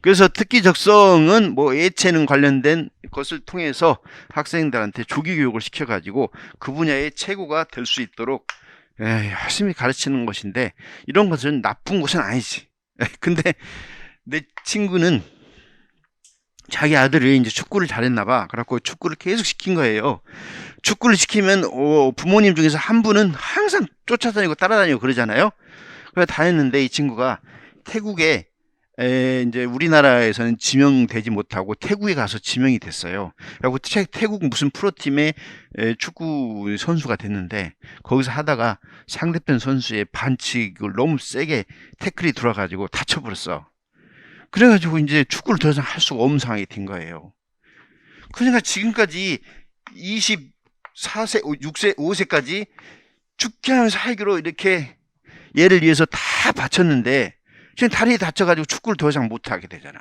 S1: 그래서 특기 적성은 뭐 예체능 관련된 것을 통해서 학생들한테 조기 교육을 시켜가지고 그 분야의 최고가 될 수 있도록 열심히 가르치는 것인데 이런 것은 나쁜 것은 아니지. 근데 내 친구는 자기 아들이 이제 축구를 잘했나봐. 그래갖고 축구를 계속 시킨 거예요. 축구를 시키면 부모님 중에서 한 분은 항상 쫓아다니고 따라다니고 그러잖아요. 그래서 다 했는데 이 친구가 태국에 이제 우리나라에서는 지명되지 못하고 태국에 가서 지명이 됐어요. 그리고 태국 무슨 프로팀의 축구 선수가 됐는데 거기서 하다가 상대편 선수의 반칙을 너무 세게 태클이 들어가지고 다쳐버렸어. 그래가지고 이제 축구를 더 이상 할 수가 없는 상황이 된 거예요. 그러니까 지금까지 24세, 6세, 5세까지 죽게 하면서 살기로 이렇게 얘를 위해서 다 바쳤는데 지금 다리에 다쳐가지고 축구를 더 이상 못하게 되잖아.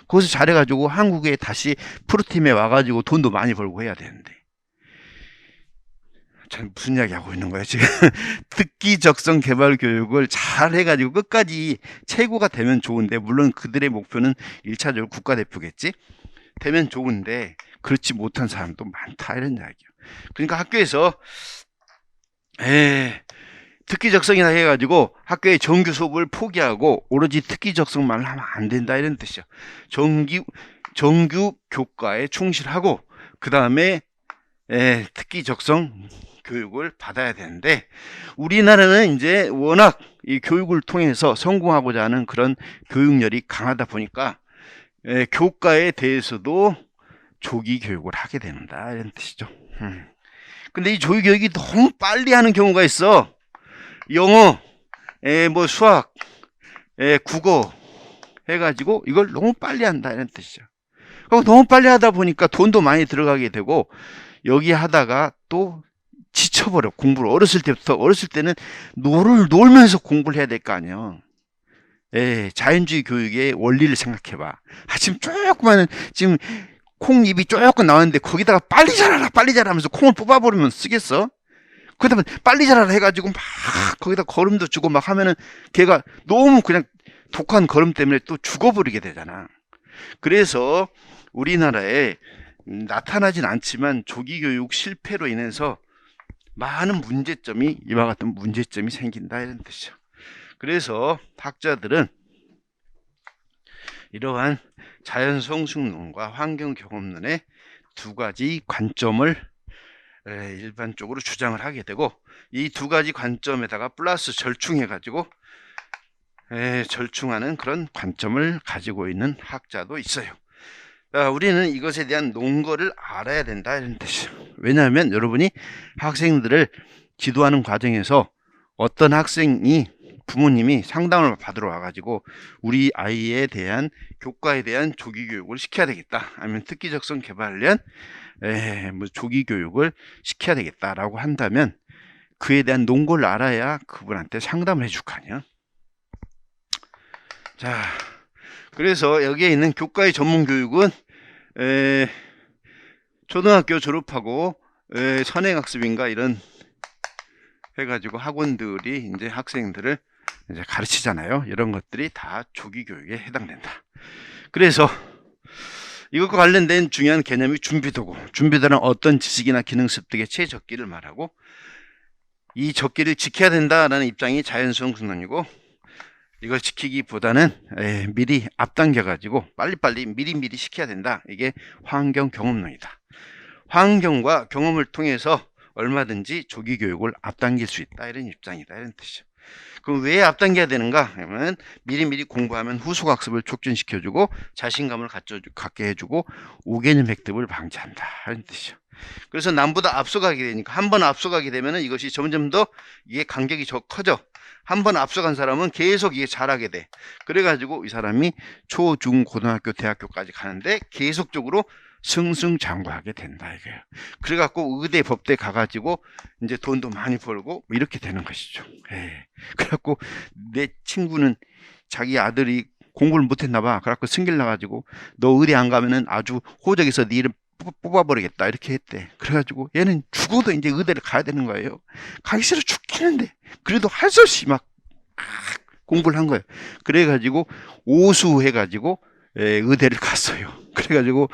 S1: 거기서 잘해가지고 한국에 다시 프로팀에 와가지고 돈도 많이 벌고 해야 되는데. 참 무슨 이야기 하고 있는 거야 지금. 특기 적성 개발 교육을 잘 해가지고 끝까지 최고가 되면 좋은데, 물론 그들의 목표는 1차적으로 국가대표겠지. 되면 좋은데 그렇지 못한 사람도 많다 이런 이야기야. 그러니까 학교에서 특기 적성이나 해가지고 학교의 정규 수업을 포기하고 오로지 특기 적성만 하면 안 된다 이런 뜻이야. 정규 교과에 충실하고 그 다음에 특기 적성 교육을 받아야 되는데, 우리나라는 이제 워낙 이 교육을 통해서 성공하고자 하는 그런 교육열이 강하다 보니까 교과에 대해서도 조기 교육을 하게 된다 이런 뜻이죠. 근데 이 조기 교육이 너무 빨리 하는 경우가 있어. 영어, 뭐 수학, 국어 해가지고 이걸 너무 빨리 한다 이런 뜻이죠. 그리고 너무 빨리 하다 보니까 돈도 많이 들어가게 되고 여기 하다가 또 지쳐버려. 공부를 어렸을 때는 놀면서 공부를 해야 될 거 아니야. 자연주의 교육의 원리를 생각해봐. 지금 지금 콩잎이 조금 나왔는데 거기다가 빨리 자라라 하면서 콩을 뽑아버리면 쓰겠어? 그다음에 빨리 자라라 해가지고 막 거기다 걸음도 주고 막 하면은 걔가 너무 그냥 독한 걸음 때문에 또 죽어버리게 되잖아. 그래서 우리나라에 나타나진 않지만 조기 교육 실패로 인해서 많은 문제점이, 이와 같은 문제점이 생긴다 이런 뜻이죠. 그래서 학자들은 이러한 자연 성숙론과 환경 경험론의 두 가지 관점을 일반적으로 주장을 하게 되고, 이 두 가지 관점에다가 플러스 절충해가지고 절충하는 그런 관점을 가지고 있는 학자도 있어요. 우리는 이것에 대한 논거를 알아야 된다 이런 뜻이에요. 왜냐하면 여러분이 학생들을 지도하는 과정에서 어떤 학생이 부모님이 상담을 받으러 와가지고 우리 아이에 대한 교과에 대한 조기 교육을 시켜야 되겠다, 아니면 특기 적성 개발련 뭐 조기 교육을 시켜야 되겠다라고 한다면 그에 대한 논거를 알아야 그분한테 상담을 해줄 거 아니야. 자, 그래서 여기에 있는 교과의 전문 교육은 초등학교 졸업하고 선행학습인가 이런 해가지고 학원들이 이제 학생들을 이제 가르치잖아요. 이런 것들이 다 조기 교육에 해당된다. 그래서 이것과 관련된 중요한 개념이 준비도구. 준비도는 어떤 지식이나 기능 습득의 최적기를 말하고, 이 적기를 지켜야 된다라는 입장이 자연수용 순론이고, 이걸 지키기보다는 미리 앞당겨 가지고 빨리빨리 미리미리 시켜야 된다. 이게 환경 경험론이다. 환경과 경험을 통해서 얼마든지 조기 교육을 앞당길 수 있다. 이런 입장이다. 이런 뜻이죠. 그럼 왜 앞당겨야 되는가? 그러면 미리미리 공부하면 후속 학습을 촉진시켜주고 자신감을 갖게 해주고 오개념 획득을 방지한다. 이런 뜻이죠. 그래서 남보다 앞서가게 되니까, 한 번 앞서가게 되면 이것이 점점 더 이게 간격이 커져. 한 번 앞서간 사람은 계속 이게 잘하게 돼. 그래가지고 이 사람이 초, 중, 고등학교, 대학교까지 가는데 계속적으로 승승장구하게 된다 이거예요. 그래갖고 의대, 법대 가가지고 이제 돈도 많이 벌고 이렇게 되는 것이죠. 그래갖고 내 친구는 자기 아들이 공부를 못했나봐. 그래갖고 승질 나가지고 너 의대 안 가면은 아주 호적에서 네 이름 뽑아버리겠다 이렇게 했대. 그래가지고 얘는 죽어도 이제 의대를 가야 되는 거예요. 가기 싫어 죽겠는데 그래도 할 수 없이 막 공부를 한 거예요. 그래가지고 오수해가지고 의대를 갔어요. 그래가지고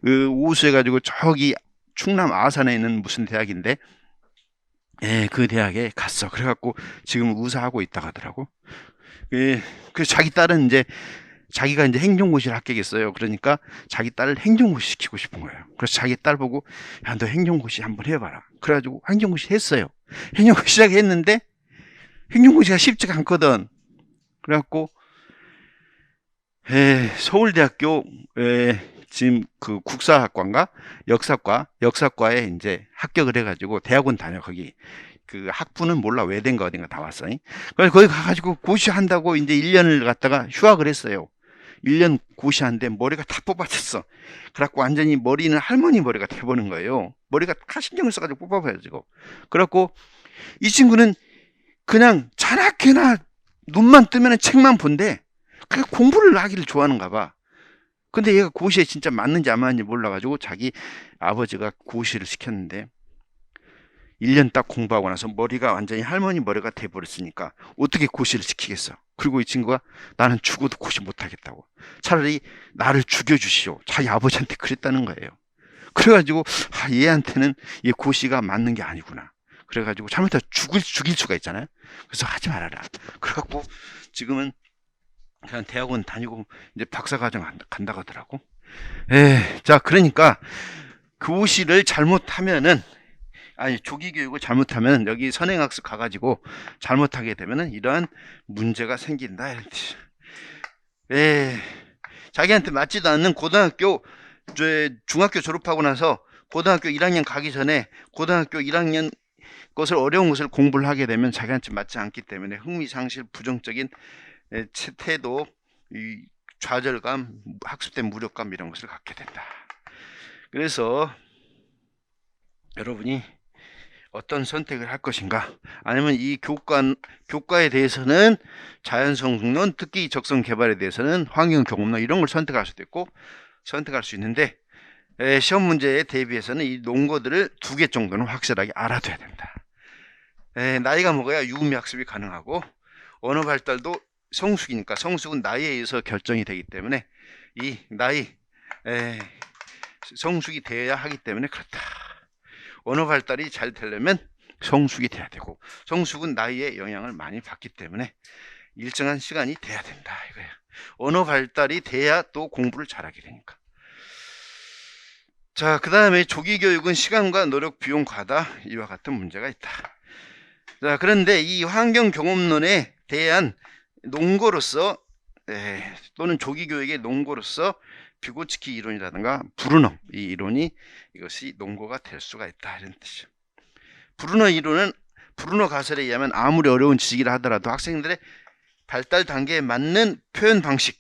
S1: 오수해가지고 저기 충남 아산에 있는 무슨 대학인데 그 대학에 갔어. 그래갖고 지금 의사하고 있다고 하더라고. 그래서 자기 딸은 이제 자기가 이제 행정고시를 합격했어요. 그러니까 자기 딸을 행정고시 시키고 싶은 거예요. 그래서 자기 딸 보고 야, 너 행정고시 한번 해봐라. 그래가지고 행정고시 했어요. 행정고시 시작했는데 행정고시가 쉽지가 않거든. 그래갖고 서울대학교 지금 그 국사학과인가 역사과에 이제 합격을 해가지고 대학원 다녀. 거기 그 학부는 몰라 왜 된 거 어딘가 다 왔어. 그래서 거기 가가지고 고시한다고 이제 1년을 갔다가 휴학을 했어요. 1년 고시한데 머리가 다 뽑아졌어. 그래갖고 완전히 머리는 할머니 머리가 돼버린 거예요. 머리가 다 신경을 써가지고 뽑아버려지고. 그래갖고 이 친구는 그냥 자나깨나 눈만 뜨면 책만 본대. 그 공부를 하기를 좋아하는가 봐. 근데 얘가 고시에 진짜 맞는지 안 맞는지 몰라가지고 자기 아버지가 고시를 시켰는데 1년 딱 공부하고 나서 머리가 완전히 할머니 머리가 돼버렸으니까 어떻게 고시를 시키겠어. 그리고 이 친구가 나는 죽어도 고시 못하겠다고. 차라리 나를 죽여주시오. 자기 아버지한테 그랬다는 거예요. 그래가지고 얘한테는 얘 고시가 맞는 게 아니구나. 그래가지고 잘못하면 죽일 수가 있잖아요. 그래서 하지 말아라. 그래갖고 지금은 그냥 대학원 다니고 이제 박사과정 간다고 하더라고. 자, 그러니까 고시를 잘못하면은 조기 교육을 잘못하면 여기 선행학습 가가지고 잘못하게 되면은 이러한 문제가 생긴다 이런 뜻. 자기한테 맞지도 않는 고등학교 중학교 졸업하고 나서 고등학교 1학년 가기 전에 고등학교 1학년 것을 어려운 것을 공부를 하게 되면 자기한테 맞지 않기 때문에 흥미상실, 부정적인 태도, 좌절감, 학습된 무력감 이런 것을 갖게 된다. 그래서 여러분이 어떤 선택을 할 것인가, 아니면 이 교과에 대해서는 자연성론, 특기 적성 개발에 대해서는 환경 경험론 이런 걸 선택할 수도 있고 선택할 수 있는데, 시험 문제에 대비해서는 이 논거들을 2개 정도는 확실하게 알아둬야 된다. 나이가 먹어야 유의미 학습이 가능하고 언어 발달도 성숙이니까, 성숙은 나이에 의해서 결정이 되기 때문에 이 나이 성숙이 되어야 하기 때문에 그렇다. 언어 발달이 잘 되려면 성숙이 돼야 되고, 성숙은 나이에 영향을 많이 받기 때문에 일정한 시간이 돼야 된다 이거야. 언어 발달이 돼야 또 공부를 잘하게 되니까. 자, 그 다음에 조기 교육은 시간과 노력, 비용 과다, 이와 같은 문제가 있다. 자, 그런데 이 환경 경험론에 대한 논거로서 또는 조기 교육의 논거로서 비고츠키 이론이라든가 브루너 이 이론이 이것이 논거가 될 수가 있다 이런 뜻이죠. 브루너 이론은 브루너 가설에 의하면 아무리 어려운 지식이라 하더라도 학생들의 발달 단계에 맞는 표현 방식,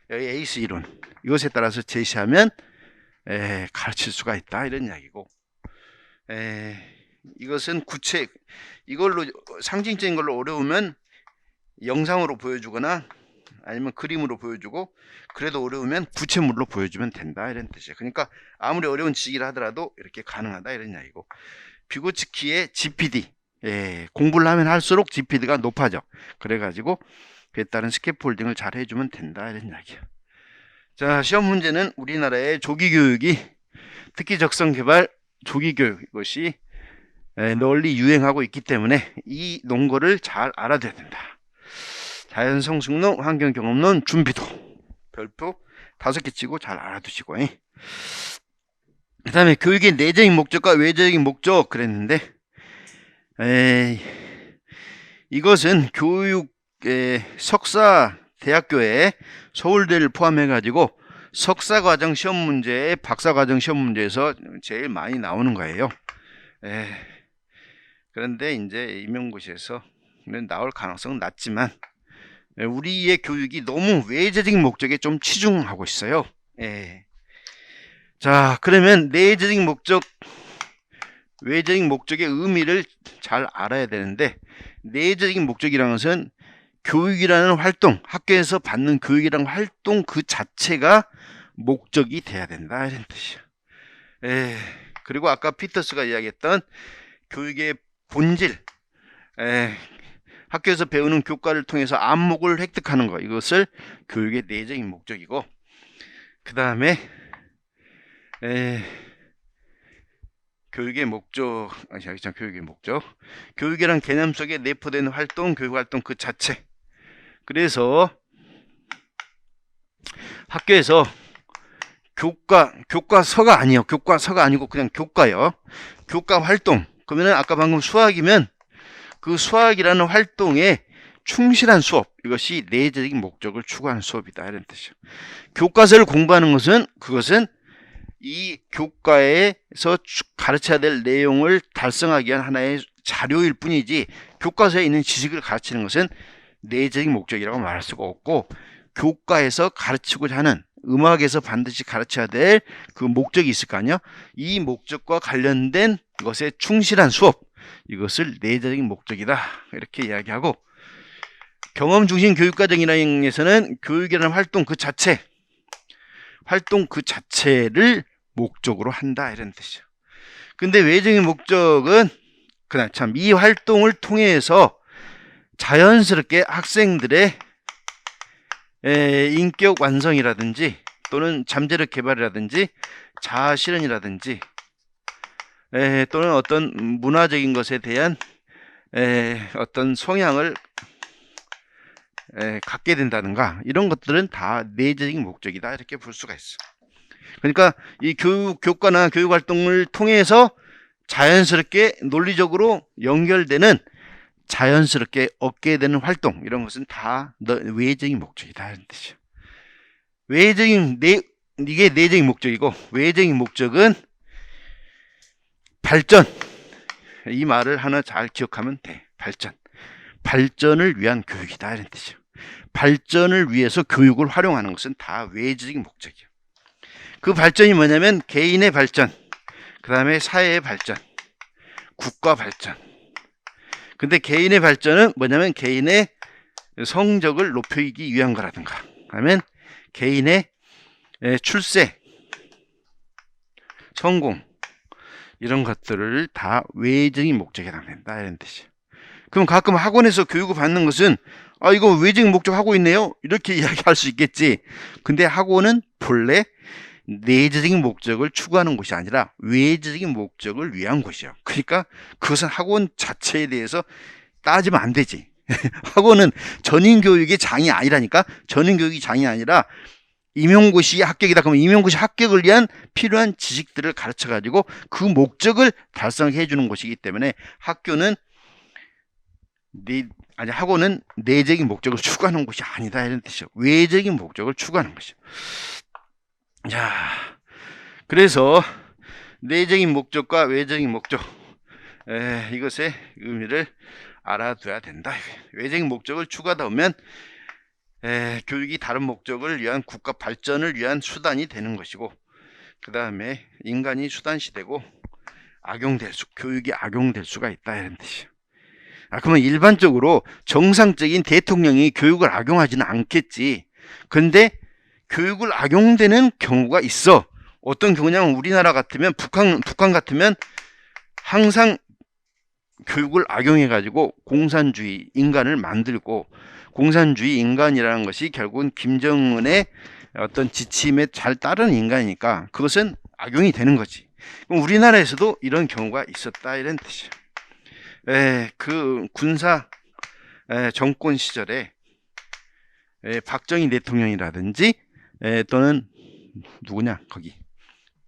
S1: 여기 에이스 이론, 이것에 따라서 제시하면 가르칠 수가 있다 이런 이야기고, 이것은 이걸로 상징적인 걸로 어려우면 영상으로 보여주거나 아니면 그림으로 보여주고, 그래도 어려우면 구체물로 보여주면 된다 이런 뜻이에요. 그러니까 아무리 어려운 지식이라 하더라도 이렇게 가능하다 이런 이야기고, 비고츠키의 GPD, 공부를 하면 할수록 GPD가 높아져. 그래가지고 그에 따른 스캐폴딩을 잘 해주면 된다 이런 이야기예요. 자, 시험 문제는 우리나라의 조기교육이, 특히 적성개발 조기교육, 이것이 널리 유행하고 있기 때문에 이 논거를 잘 알아둬야 된다. 자연성숙론, 환경경험론, 준비도 별표 5개 치고 잘 알아두시고, 그 다음에 교육의 내적인 목적과 외적인 목적 그랬는데, 이것은 교육 석사 대학교에 서울대를 포함해 가지고 석사과정 시험 문제에 박사과정 시험 문제에서 제일 많이 나오는 거예요. 그런데 이제 임용고시에서는 나올 가능성은 낮지만, 우리의 교육이 너무 외제적인 목적에 좀 치중하고 있어요. 자, 그러면 내적인 목적, 외적인 목적의 의미를 잘 알아야 되는데, 내적인 목적이라는 것은 교육이라는 활동, 학교에서 받는 교육이라는 활동 그 자체가 목적이 돼야 된다 이런 뜻이야. 그리고 아까 피터스가 이야기했던 교육의 본질, 학교에서 배우는 교과를 통해서 안목을 획득하는 것, 이것을 교육의 내적인 목적이고, 그 다음에 교육의 목적, 교육의 목적, 교육이란 개념 속에 내포되는 활동, 교육활동 그 자체. 그래서 학교에서 교과서가 아니에요. 교과서가 아니고 그냥 교과요. 교과 활동. 그러면은 아까 방금 수학이면 그 수학이라는 활동에 충실한 수업, 이것이 내적인 목적을 추구하는 수업이다 이런 뜻이에요. 교과서를 공부하는 것은, 그것은 이 교과에서 가르쳐야 될 내용을 달성하기 위한 하나의 자료일 뿐이지, 교과서에 있는 지식을 가르치는 것은 내적인 목적이라고 말할 수가 없고, 교과에서 가르치고자 하는, 음악에서 반드시 가르쳐야 될 그 목적이 있을 거 아니야. 이 목적과 관련된 것에 충실한 수업, 이것을 내적인 목적이다 이렇게 이야기하고, 경험 중심 교육과정이라는 교육이라는 활동 그 자체를 목적으로 한다 이런 뜻이죠. 근데 외적인 목적은 그냥 참 이 활동을 통해서 자연스럽게 학생들의 인격 완성이라든지 또는 잠재력 개발이라든지 자아 실현이라든지 또는 어떤 문화적인 것에 대한 어떤 성향을 갖게 된다든가, 이런 것들은 다 내적인 목적이다 이렇게 볼 수가 있어. 그러니까 이 교과나 교육활동을 통해서 자연스럽게 논리적으로 연결되는, 자연스럽게 얻게 되는 활동, 이런 것은 다 외적인 목적이다 이런 뜻이야. 이게 내적인 목적이고, 외적인 목적은 발전. 이 말을 하나 잘 기억하면 돼. 발전을 위한 교육이다 이런 뜻이야. 발전을 위해서 교육을 활용하는 것은 다 외적인 목적이야. 그 발전이 뭐냐면 개인의 발전, 그 다음에 사회의 발전, 국가 발전. 근데 개인의 발전은 뭐냐면 개인의 성적을 높이기 위한 거라든가, 아니면 개인의 출세, 성공, 이런 것들을 다 외적인 목적에 담는다 이런 뜻이에요. 그럼 가끔 학원에서 교육을 받는 것은 이거 외적인 목적 하고 있네요 이렇게 이야기할 수 있겠지. 근데 학원은 본래 내적인 목적을 추구하는 곳이 아니라 외적인 목적을 위한 곳이에요. 그러니까 그것은 학원 자체에 대해서 따지면 안 되지. 학원은 전인교육의 장이 아니라니까. 전인교육이 장이 아니라 임용고시 합격이다 그러면 임용고시 합격을 위한 필요한 지식들을 가르쳐 가지고 그 목적을 달성해 주는 곳이기 때문에 학원은 내적인 목적을 추구하는 곳이 아니다 이런 뜻이죠. 외적인 목적을 추구하는 것이죠. 자, 그래서 내적인 목적과 외적인 목적, 이것의 의미를 알아둬야 된다. 외적인 목적을 추구하다 보면 교육이 다른 목적을 위한 국가 발전을 위한 수단이 되는 것이고, 그 다음에 인간이 수단시되고 교육이 악용될 수가 있다 이런 뜻이에요. 그러면 일반적으로 정상적인 대통령이 교육을 악용하지는 않겠지. 근데 교육을 악용되는 경우가 있어. 어떤 경우냐면 우리나라 같으면 북한 같으면 항상 교육을 악용해가지고 공산주의 인간을 만들고, 공산주의 인간이라는 것이 결국은 김정은의 어떤 지침에 잘 따르는 인간이니까 그것은 악용이 되는 거지. 그럼 우리나라에서도 이런 경우가 있었다 이런 뜻이에요. 그 군사 정권 시절에 박정희 대통령이라든지 또는 누구냐 거기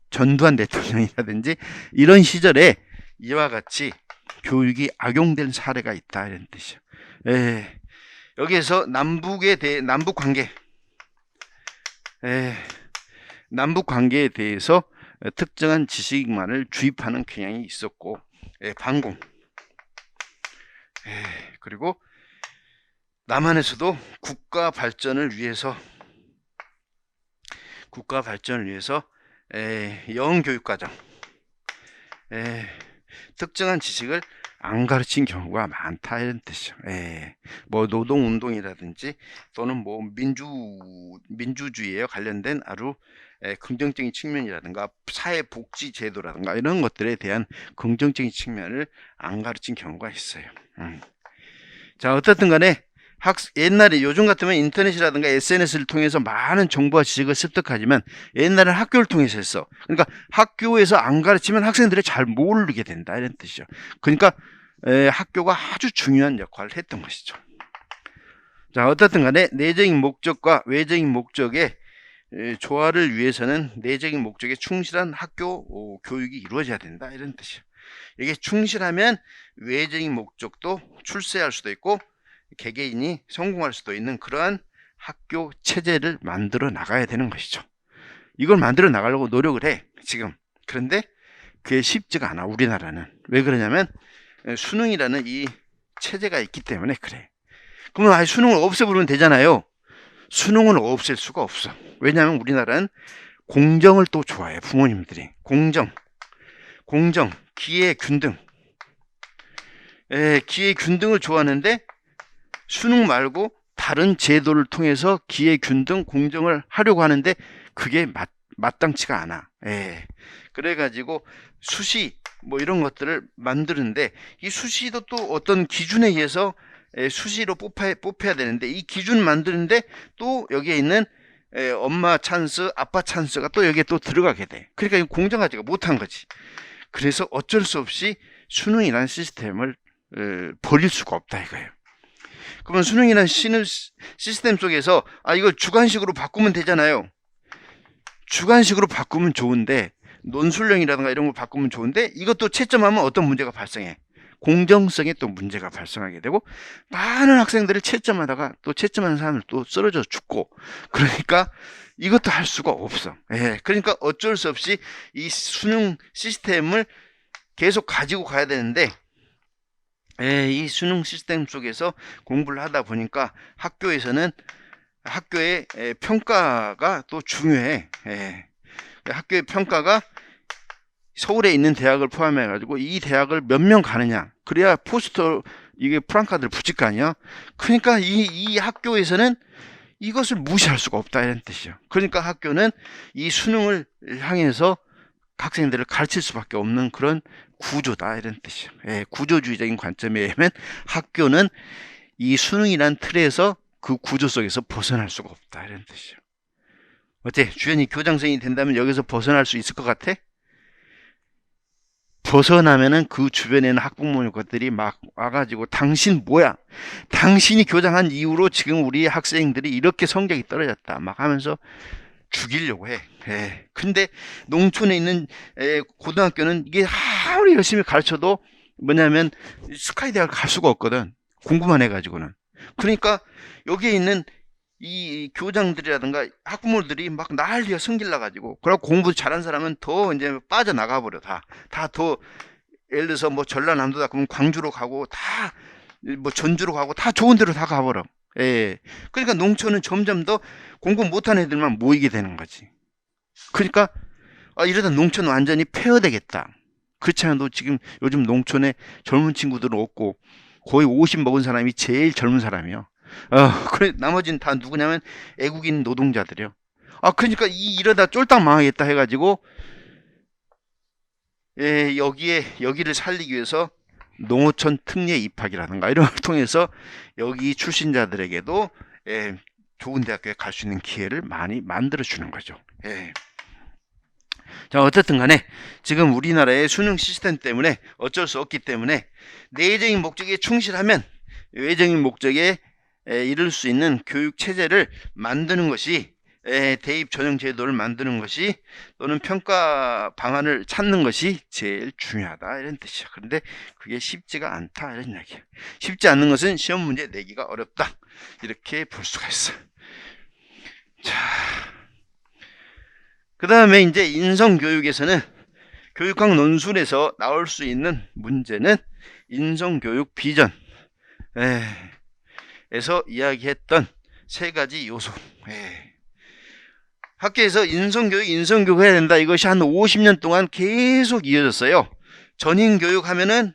S1: 전두환 대통령이라든지 이런 시절에 이와 같이 교육이 악용된 사례가 있다 이런 뜻이에요. 여기에서 남북 관계에 대해서 특정한 지식만을 주입하는 경향이 있었고, 반공. 그리고 남한에서도 국가 발전을 위해서 영교육과정, 특정한 지식을 안 가르친 경우가 많다 이런 뜻이죠. 뭐 노동운동이라든지 또는 뭐 민주주의에 관련된 아주 긍정적인 측면이라든가 사회복지제도라든가 이런 것들에 대한 긍정적인 측면을 안 가르친 경우가 있어요. 자, 어떻든 간에 옛날에 요즘 같으면 인터넷이라든가 SNS를 통해서 많은 정보와 지식을 습득하지만 옛날에는 학교를 통해서 했어. 그러니까 학교에서 안 가르치면 학생들이 잘 모르게 된다 이런 뜻이죠. 그러니까 학교가 아주 중요한 역할을 했던 것이죠. 자, 어떻든 간에 내적인 목적과 외적인 목적의 조화를 위해서는 내적인 목적에 충실한 학교 교육이 이루어져야 된다 이런 뜻이에요. 이게 충실하면 외적인 목적도 출세할 수도 있고 개개인이 성공할 수도 있는 그러한 학교 체제를 만들어 나가야 되는 것이죠. 이걸 만들어 나가려고 노력을 해 지금. 그런데 그게 쉽지가 않아 우리나라는. 왜 그러냐면 수능이라는 이 체제가 있기 때문에 그래. 그러면 아예 수능을 없애버리면 되잖아요. 수능은 없앨 수가 없어. 왜냐하면 우리나라는 공정을 또 좋아해. 부모님들이 공정, 기회균등, 기회균등을 좋아하는데 수능 말고 다른 제도를 통해서 기회균등, 공정을 하려고 하는데 그게 마땅치가 않아. 그래가지고 수시 뭐 이런 것들을 만드는데 이 수시도 또 어떤 기준에 의해서 수시로 뽑혀야 되는데 이 기준 만드는데 또 여기에 있는 엄마 찬스, 아빠 찬스가 또 여기에 또 들어가게 돼. 그러니까 공정하지가 못한 거지. 그래서 어쩔 수 없이 수능이라는 시스템을 버릴 수가 없다 이거예요. 그러면 수능이라는 시스템 속에서 이거 주관식으로 바꾸면 되잖아요. 주관식으로 바꾸면 좋은데 논술형이라든가 이런 걸 바꾸면 좋은데 이것도 채점하면 어떤 문제가 발생해. 공정성에 또 문제가 발생하게 되고 많은 학생들을 채점하다가 또 채점하는 사람을 또 쓰러져 죽고 그러니까 이것도 할 수가 없어. 그러니까 어쩔 수 없이 이 수능 시스템을 계속 가지고 가야 되는데 이 수능 시스템 속에서 공부를 하다 보니까 학교에서는 학교의 평가가 또 중요해. 학교의 평가가 서울에 있는 대학을 포함해 가지고 이 대학을 몇 명 가느냐 그래야 포스터 이게 프랑카드를 붙일 거 아니야. 그러니까 이 학교에서는 이것을 무시할 수가 없다 이런 뜻이죠. 그러니까 학교는 이 수능을 향해서 학생들을 가르칠 수밖에 없는 그런 구조다 이런 뜻이죠. 구조주의적인 관점에 의하면 학교는 이 수능이란 틀에서 그 구조 속에서 벗어날 수가 없다 이런 뜻이죠. 어때? 주연이 교장선생님이 된다면 여기서 벗어날 수 있을 것 같아? 벗어나면은 그 주변에 있는 학부모 것들이 막 와가지고 당신 뭐야? 당신이 교장한 이후로 지금 우리 학생들이 이렇게 성적이 떨어졌다 막 하면서 죽이려고 해. 근데 농촌에 있는 고등학교는 이게 아무리 열심히 가르쳐도 뭐냐면 스카이 대학 갈 수가 없거든. 공부만 해가지고는. 그러니까 여기에 있는 이 교장들이라든가 학부모들이 막 난리가 성질나가지고 그리고 공부 잘한 사람은 더 이제 빠져나가 버려. 다 더 예를 들어서 뭐 전라남도다 그러면 광주로 가고 다 뭐 전주로 가고 다 좋은 데로 다 가버려. 그러니까 농촌은 점점 더 공부 못한 애들만 모이게 되는 거지. 그러니까 이러다 농촌 완전히 폐허되겠다. 그렇지 않아도 지금 요즘 농촌에 젊은 친구들은 없고 거의 50 먹은 사람이 제일 젊은 사람이요. 그래 나머지는 다 누구냐면 애국인 노동자들이요. 그러니까 이러다 쫄딱 망하겠다 해가지고 여기를 살리기 위해서 농어촌 특례 입학이라든가 이런 걸 통해서 여기 출신자들에게도 좋은 대학교에 갈 수 있는 기회를 많이 만들어 주는 거죠. 자, 어쨌든 간에 지금 우리나라의 수능 시스템 때문에 어쩔 수 없기 때문에 내적인 목적에 충실하면 외적인 목적에 이룰 수 있는 교육 체제를 만드는 것이, 대입 전형 제도를 만드는 것이, 또는 평가 방안을 찾는 것이 제일 중요하다 이런 뜻이야. 그런데 그게 쉽지가 않다 이런 이야기야. 쉽지 않는 것은 시험 문제 내기가 어렵다 이렇게 볼 수가 있어. 자, 그 다음에 이제 인성교육에서는 교육학 논술에서 나올 수 있는 문제는 인성교육 비전 에서 이야기했던 세 가지 요소. 학교에서 인성교육 해야 된다. 이것이 한 50년 동안 계속 이어졌어요. 전인교육 하면은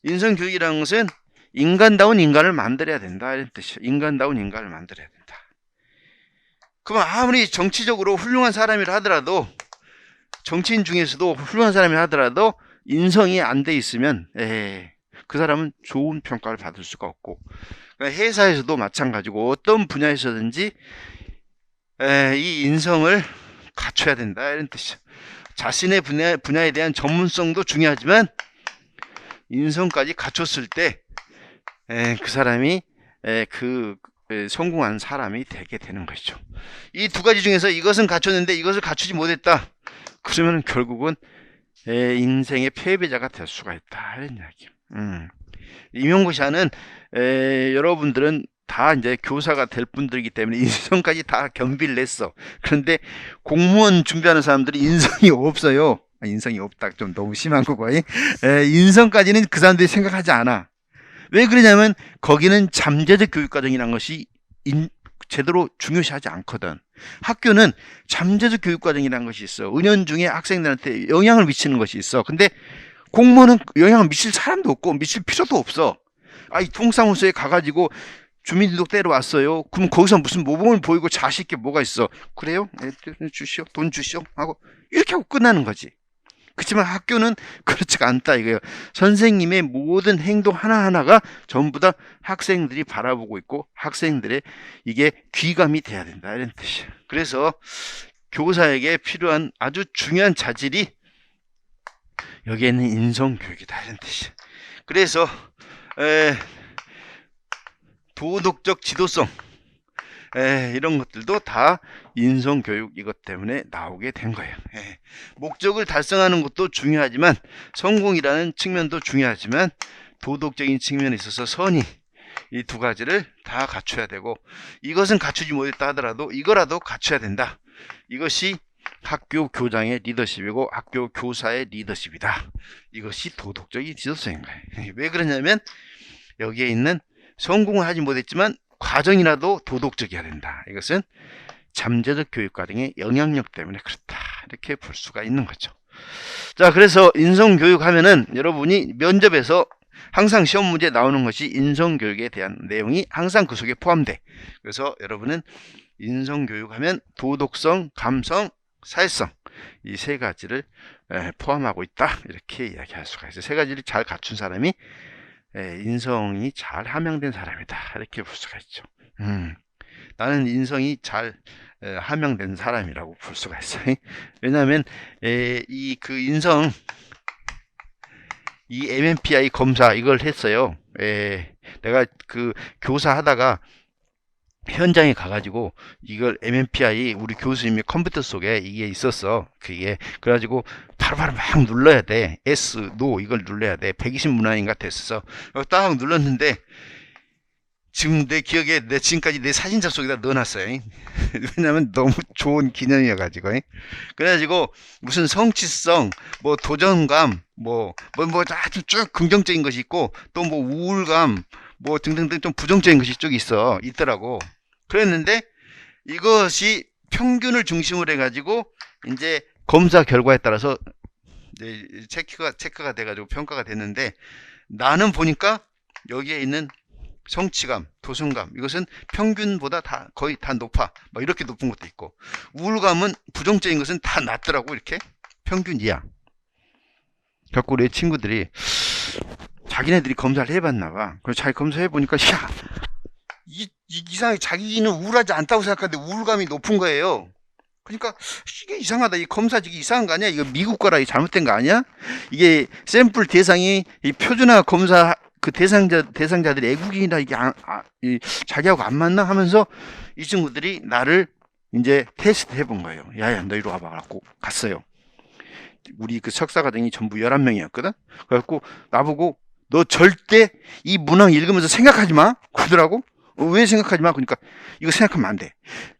S1: 인성교육이라는 것은 인간다운 인간을 만들어야 된다 이런 뜻이에요. 인간다운 인간을 만들어야 된다. 그럼 아무리 정치적으로 훌륭한 사람이라 하더라도, 정치인 중에서도 훌륭한 사람이라 하더라도 인성이 안 돼 있으면 그 사람은 좋은 평가를 받을 수가 없고, 회사에서도 마찬가지고 어떤 분야에서든지 이 인성을 갖춰야 된다 이런 뜻이죠. 자신의 분야에 대한 전문성도 중요하지만 인성까지 갖췄을 때 그 사람이 성공한 사람이 되게 되는 것이죠. 이 두 가지 중에서 이것은 갖췄는데 이것을 갖추지 못했다. 그러면 결국은 인생의 패배자가 될 수가 있다 이런 이야기예요. 임용고시하는 여러분들은 다 이제 교사가 될 분들이기 때문에 인성까지 다 겸비를 했어. 그런데 공무원 준비하는 사람들이 인성이 없어요. 인성이 없다 좀 너무 심한 거고, 인성까지는 그 사람들이 생각하지 않아. 왜 그러냐면 거기는 잠재적 교육과정이라는 것이 제대로 중요시하지 않거든. 학교는 잠재적 교육과정이라는 것이 있어. 은연중에 학생들한테 영향을 미치는 것이 있어. 근데 공무원은 영향을 미칠 사람도 없고 미칠 필요도 없어. 이 동사무소에 가가지고 주민등록대로 왔어요. 그럼 거기서 무슨 모범을 보이고 자식 있게 뭐가 있어? 그래요? 주시오, 돈 주시오 하고 이렇게 하고 끝나는 거지. 그렇지만 학교는 그렇지가 않다 이거예요. 선생님의 모든 행동 하나하나가 전부 다 학생들이 바라보고 있고 학생들의 이게 귀감이 돼야 된다 이런 뜻이에요. 그래서 교사에게 필요한 아주 중요한 자질이 여기에는 인성교육이다 이런 뜻이에요. 그래서 도덕적 지도성 이런 것들도 다 인성교육 이것 때문에 나오게 된 거예요. 목적을 달성하는 것도 중요하지만, 성공이라는 측면도 중요하지만, 도덕적인 측면에 있어서 선의, 이 두 가지를 다 갖춰야 되고, 이것은 갖추지 못했다 하더라도 이거라도 갖춰야 된다. 이것이 학교 교장의 리더십이고 학교 교사의 리더십이다. 이것이 도덕적인 지도성인 거예요. 왜 그러냐면 여기에 있는 성공을 하지 못했지만 과정이라도 도덕적이어야 된다. 이것은 잠재적 교육과정의 영향력 때문에 그렇다. 이렇게 볼 수가 있는 거죠. 자, 그래서 인성교육 하면은 여러분이 면접에서 항상 시험 문제에 나오는 것이 인성교육에 대한 내용이 항상 그 속에 포함돼. 그래서 여러분은 인성교육 하면 도덕성, 감성, 사회성 이 세 가지를 포함하고 있다. 이렇게 이야기할 수가 있어요. 세 가지를 잘 갖춘 사람이 인성이 잘 함양된 사람이다. 이렇게 볼 수가 있죠. 나는 인성이 잘 함양된 사람이라고 볼 수가 있어요. 왜냐하면 이 MMPI 검사 이걸 했어요. 내가 그 교사 하다가 현장에 가가지고 이걸 MMPI 우리 교수님의 컴퓨터 속에 이게 있었어. 그래가지고 바로바로 막 눌러야 돼. S, NO 이걸 눌러야 돼. 120문항인가 됐어. 딱 눌렀는데 지금 내 기억에 지금까지 내 사진첩 속에다 넣어놨어요. 왜냐면 너무 좋은 기념이어가지고. 그래가지고 무슨 성취성, 뭐 도전감, 뭐 아주 쭉 긍정적인 것이 있고 또 뭐 우울감, 뭐 등등등 좀 부정적인 것이 쭉 있더라고. 그랬는데 이것이 평균을 중심으로 해가지고 이제 검사 결과에 따라서 이제 체크가 돼가지고 평가가 됐는데, 나는 보니까 여기에 있는 성취감, 도순감, 이것은 평균보다 거의 다 높아. 막 이렇게 높은 것도 있고, 우울감은 부정적인 것은 다 낮더라고. 이렇게 평균 이하. 갖고 내 친구들이 자기네들이 검사를 해봤나 봐. 그래서 자기 검사해보니까 야, 이상하게 자기는 우울하지 않다고 생각하는데 우울감이 높은 거예요. 그러니까 이게 이상하다. 이 검사직이 이상한 거 아니야? 이거 미국 거라 잘못된 거 아니야? 이게 샘플 대상이 이 표준화 검사 그 대상자들이 외국인이라 이게 자기하고 안 맞나 하면서 이 친구들이 나를 이제 테스트 해본 거예요. 야야, 너 이리 와봐. 갖고 갔어요. 우리 그 석사과정이 전부 11명이었거든. 그래갖고 나보고 너 절대 이 문항 읽으면서 생각하지 마. 그러더라고. 왜 생각하지 마? 그러니까 이거 생각하면 안 돼.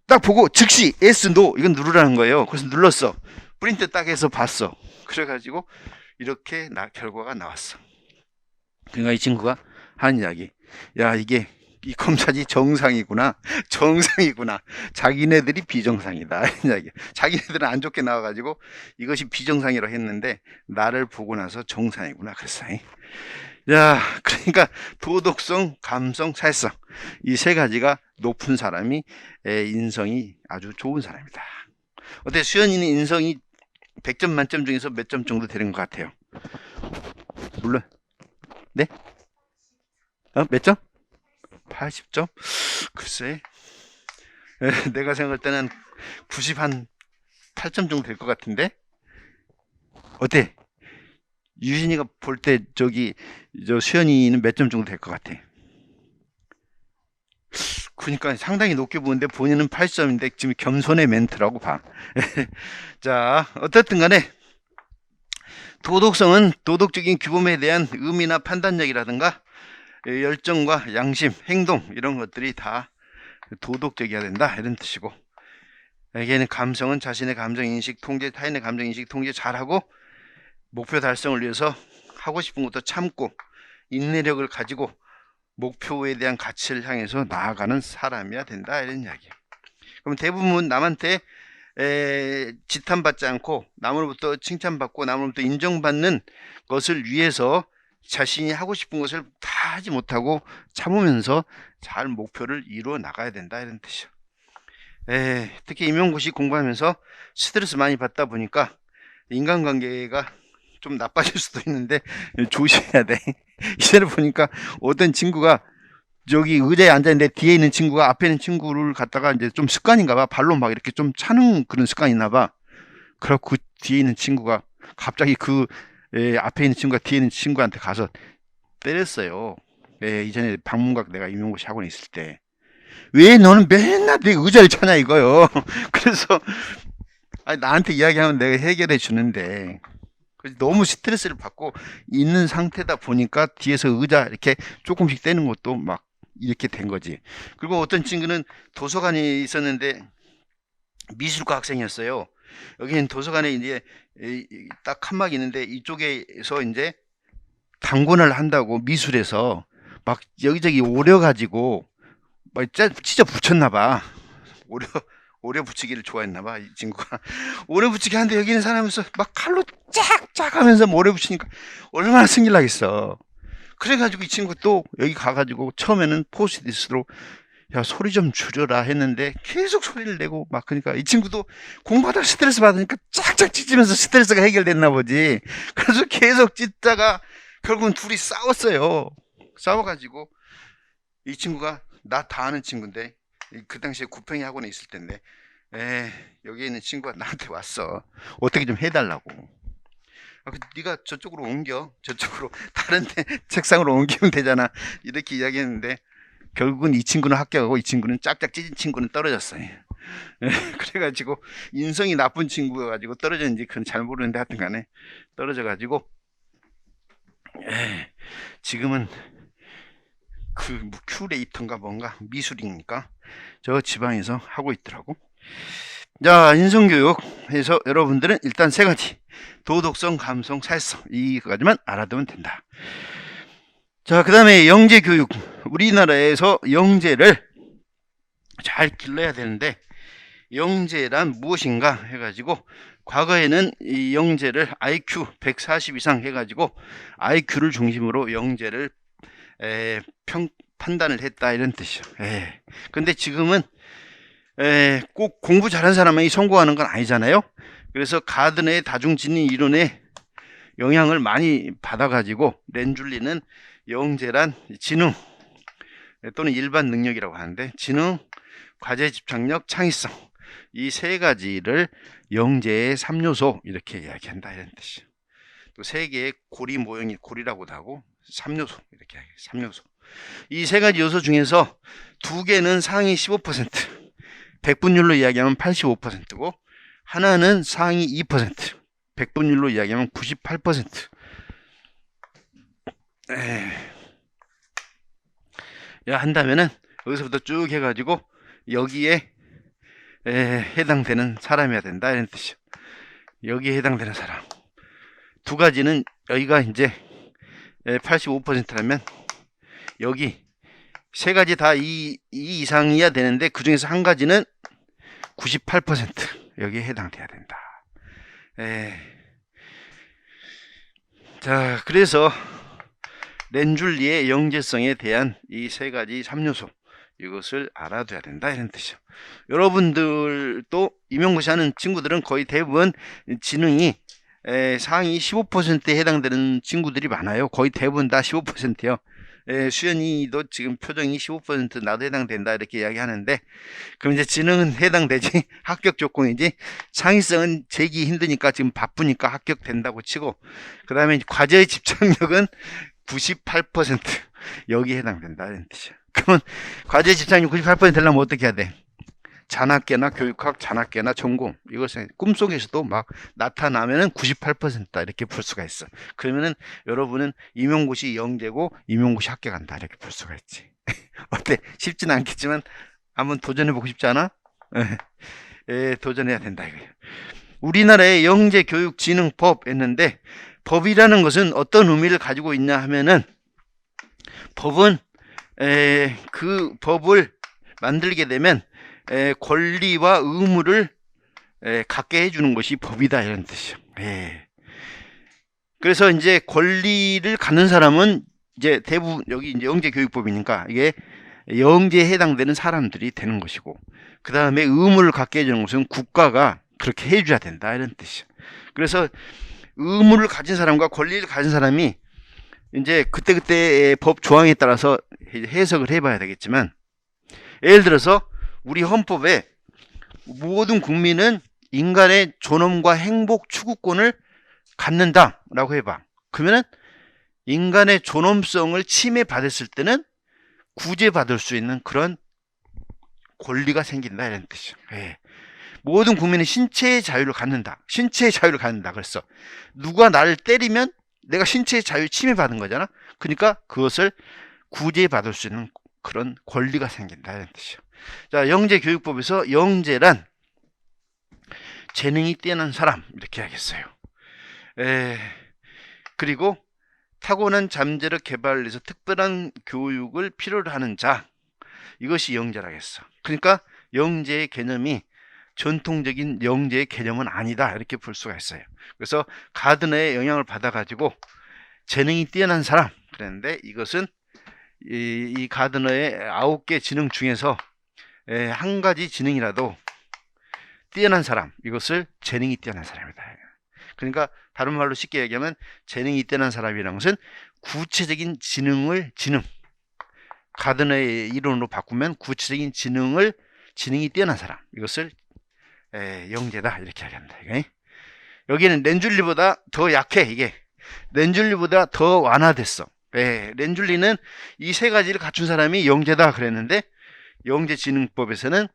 S1: 딱 보고 즉시 yes, no 이건 누르라는 거예요. 그래서 눌렀어. 프린트 딱 해서 봤어. 그래가지고 이렇게 결과가 나왔어. 그러니까 이 친구가 하는 이야기, 야, 이게 이 검사지 정상이구나. 정상이구나. 자기네들이 비정상이다. 이야기. 자기네들은 안 좋게 나와가지고 이것이 비정상이라고 했는데 나를 보고 나서 정상이구나 그랬어요. 야, 그러니까 도덕성, 감성, 사회성 이 세 가지가 높은 사람이 인성이 아주 좋은 사람이다. 어때? 수연이는 인성이 100점 만점 중에서 몇 점 정도 되는 것 같아요? 물론 네? 몇 점? 80점? 글쎄, 내가 생각할 때는 90한 8점 정도 될 것 같은데? 어때? 유진이가 볼 때 저 수연이는 몇 점 정도 될 것 같아? 그러니까 상당히 높게 보는데 본인은 8점인데 지금 겸손의 멘트라고 봐. 자, 어떻든 간에 도덕성은 도덕적인 규범에 대한 의미나 판단력이라든가 열정과 양심, 행동 이런 것들이 다 도덕적이어야 된다 이런 뜻이고, 여기에는 감성은 자신의 감정인식 통제, 타인의 감정인식 통제 잘하고 목표 달성을 위해서 하고 싶은 것도 참고 인내력을 가지고 목표에 대한 가치를 향해서 나아가는 사람이어야 된다 이런 이야기예요. 그럼 대부분 남한테 지탄받지 않고 남으로부터 칭찬받고 남으로부터 인정받는 것을 위해서 자신이 하고 싶은 것을 다 하지 못하고 참으면서 잘 목표를 이루어 나가야 된다 이런 뜻이죠. 특히 임용고시 공부하면서 스트레스 많이 받다 보니까 인간관계가 좀 나빠질 수도 있는데 조심해야 돼. 이제는 보니까 어떤 친구가 저기 의자에 앉아있는데 뒤에 있는 친구가 앞에 있는 친구를 갖다가 이제 좀 습관인가 봐. 발로 막 이렇게 좀 차는 그런 습관이 있나 봐. 그래갖고 그 뒤에 있는 친구가 갑자기 앞에 있는 친구가 뒤에 있는 친구한테 가서 때렸어요. 이전에 방문각 내가 임용고시 학원에 있을 때. 왜 너는 맨날 내 의자를 차냐 이거요. 그래서 나한테 이야기하면 내가 해결해 주는데 너무 스트레스를 받고 있는 상태다 보니까 뒤에서 의자 이렇게 조금씩 떼는 것도 막 이렇게 된 거지. 그리고 어떤 친구는 도서관에 있었는데 미술과 학생이었어요. 여기는 도서관에 이제 딱 칸막이 있는데 이쪽에서 이제 당권을 한다고 미술에서 막 여기저기 오려가지고 막 진짜 붙였나 봐. 오려 붙이기를 좋아했나 봐, 이 친구가. 오려 붙이기 하는데 여기 있는 사람에서 막 칼로 쫙쫙 하면서 오려 붙이니까 얼마나 승질나겠어. 그래가지고 이 친구 또 여기 가가지고 처음에는 포스트잇으로 야, 소리 좀 줄여라 했는데 계속 소리를 내고 막, 그러니까 이 친구도 공부하다 스트레스 받으니까 쫙쫙 찢으면서 스트레스가 해결됐나 보지. 그래서 계속 찢다가 결국은 둘이 싸웠어요. 싸워가지고 이 친구가 나 다 아는 친구인데 그 당시에 구평이 학원에 있을 텐데 여기 있는 친구가 나한테 왔어. 어떻게 좀 해달라고. 네가 저쪽으로 옮겨. 저쪽으로 다른 데 책상으로 옮기면 되잖아. 이렇게 이야기했는데 결국은 이 친구는 합격하고 이 친구는 짝짝 찢은 친구는 떨어졌어요. 그래가지고 인성이 나쁜 친구여가지고 떨어졌는지 그건 잘 모르는데 하여튼 간에 떨어져가지고 지금은 그 큐레이터인가 뭔가 미술이니까 저 지방에서 하고 있더라고. 자, 인성교육에서 여러분들은 일단 세 가지 도덕성, 감성, 사회성 이거까지만 알아두면 된다. 자, 그 다음에 영재교육. 우리나라에서 영재를 잘 길러야 되는데 영재란 무엇인가 해가지고, 과거에는 이 영재를 IQ 140 이상 해가지고 IQ를 중심으로 영재를 판단을 했다, 이런 뜻이죠. 근데 지금은 꼭 공부 잘한 사람만이 성공하는 건 아니잖아요. 그래서 가드너의 다중지능 이론에 영향을 많이 받아가지고 렌줄리는 영재란 지능 또는 일반 능력이라고 하는데, 지능, 과제 집착력, 창의성, 이 세 가지를 영재의 3요소 이렇게 이야기한다, 이런 뜻이에요. 또 세 개의 고리 모형이 고리라고도 하고 3요소 이렇게 이야기해요. 3요소. 이 세 가지 요소 중에서 두 개는 상위 15%, 100분율로 이야기하면 85%고, 하나는 상위 2%, 100분율로 이야기하면 98%. 한다면은 여기서부터 쭉 해가지고 여기에 해당되는 사람이어야 된다, 이런 뜻이요. 여기에 해당되는 사람. 두 가지는 여기가 이제 85%라면 여기 세 가지 다 이 이상이어야 되는데, 그 중에서 한 가지는 98% 여기에 해당돼야 된다. 자, 그래서 렌줄리의 영재성에 대한 이 세 가지 3요소, 이것을 알아둬야 된다, 이런 뜻이죠. 여러분들도 임용고시 하는 친구들은 거의 대부분 지능이 상위 15%에 해당되는 친구들이 많아요. 거의 대부분 다 15%요. 수연이도 지금 표정이 15% 나도 해당된다 이렇게 이야기하는데, 그럼 이제 지능은 해당되지, 합격 조건이지, 창의성은 재기 힘드니까 지금 바쁘니까 합격된다고 치고, 그 다음에 과제의 집착력은 98% 여기에 해당된다, 이런 뜻이야. 그러면 과제의 집착력 98% 되려면 어떻게 해야 돼? 잔학계나 교육학, 잔학계나 전공, 이것은 꿈속에서도 막 나타나면은 98%다 이렇게 볼 수가 있어. 그러면은 여러분은 임용고시 영재고 임용고시 합격한다 이렇게 볼 수가 있지. 어때? 쉽지는 않겠지만 한번 도전해보고 싶지 않아? 도전해야 된다 이거예요. 우리나라의 영재교육진흥법 했는데, 법이라는 것은 어떤 의미를 가지고 있냐 하면은, 법은 그 법을 만들게 되면 권리와 의무를 갖게 해주는 것이 법이다, 이런 뜻이죠. 그래서 이제 권리를 갖는 사람은 이제 대부분 여기 이제 영재교육법이니까 이게 영재에 해당되는 사람들이 되는 것이고, 그 다음에 의무를 갖게 해주는 것은 국가가 그렇게 해줘야 된다, 이런 뜻이죠. 그래서 의무를 가진 사람과 권리를 가진 사람이 이제 그때그때의 법 조항에 따라서 해석을 해봐야 되겠지만, 예를 들어서 우리 헌법에 모든 국민은 인간의 존엄과 행복 추구권을 갖는다라고 해봐. 그러면은 인간의 존엄성을 침해받았을 때는 구제받을 수 있는 그런 권리가 생긴다, 이런 뜻이죠. 모든 국민은 신체의 자유를 갖는다. 신체의 자유를 갖는다. 그래서 누가 나를 때리면 내가 신체의 자유 침해받은 거잖아. 그러니까 그것을 구제받을 수 있는 그런 권리가 생긴다, 이런 뜻이죠. 자, 영재교육법에서 영재란 재능이 뛰어난 사람 이렇게 하겠어요. 그리고 타고난 잠재력 개발을 위해서 특별한 교육을 필요로 하는 자, 이것이 영재라겠어. 그러니까 영재의 개념이 전통적인 영재의 개념은 아니다, 이렇게 볼 수가 있어요. 그래서 가드너의 영향을 받아가지고 재능이 뛰어난 사람 그랬는데, 이것은 이 가드너의 9개 지능 중에서 한 가지 지능이라도 뛰어난 사람, 이것을 재능이 뛰어난 사람이다. 그러니까 다른 말로 쉽게 얘기하면 재능이 뛰어난 사람이라는 것은 구체적인 지능, 가드너의 이론으로 바꾸면 구체적인 지능이 뛰어난 사람, 이것을 영재다 이렇게 얘기합니다. 여기는 렌줄리보다 더 약해. 이게 렌줄리보다 더 완화됐어. 렌줄리는 이 세 가지를 갖춘 사람이 영재다 그랬는데, 영재지능법에서는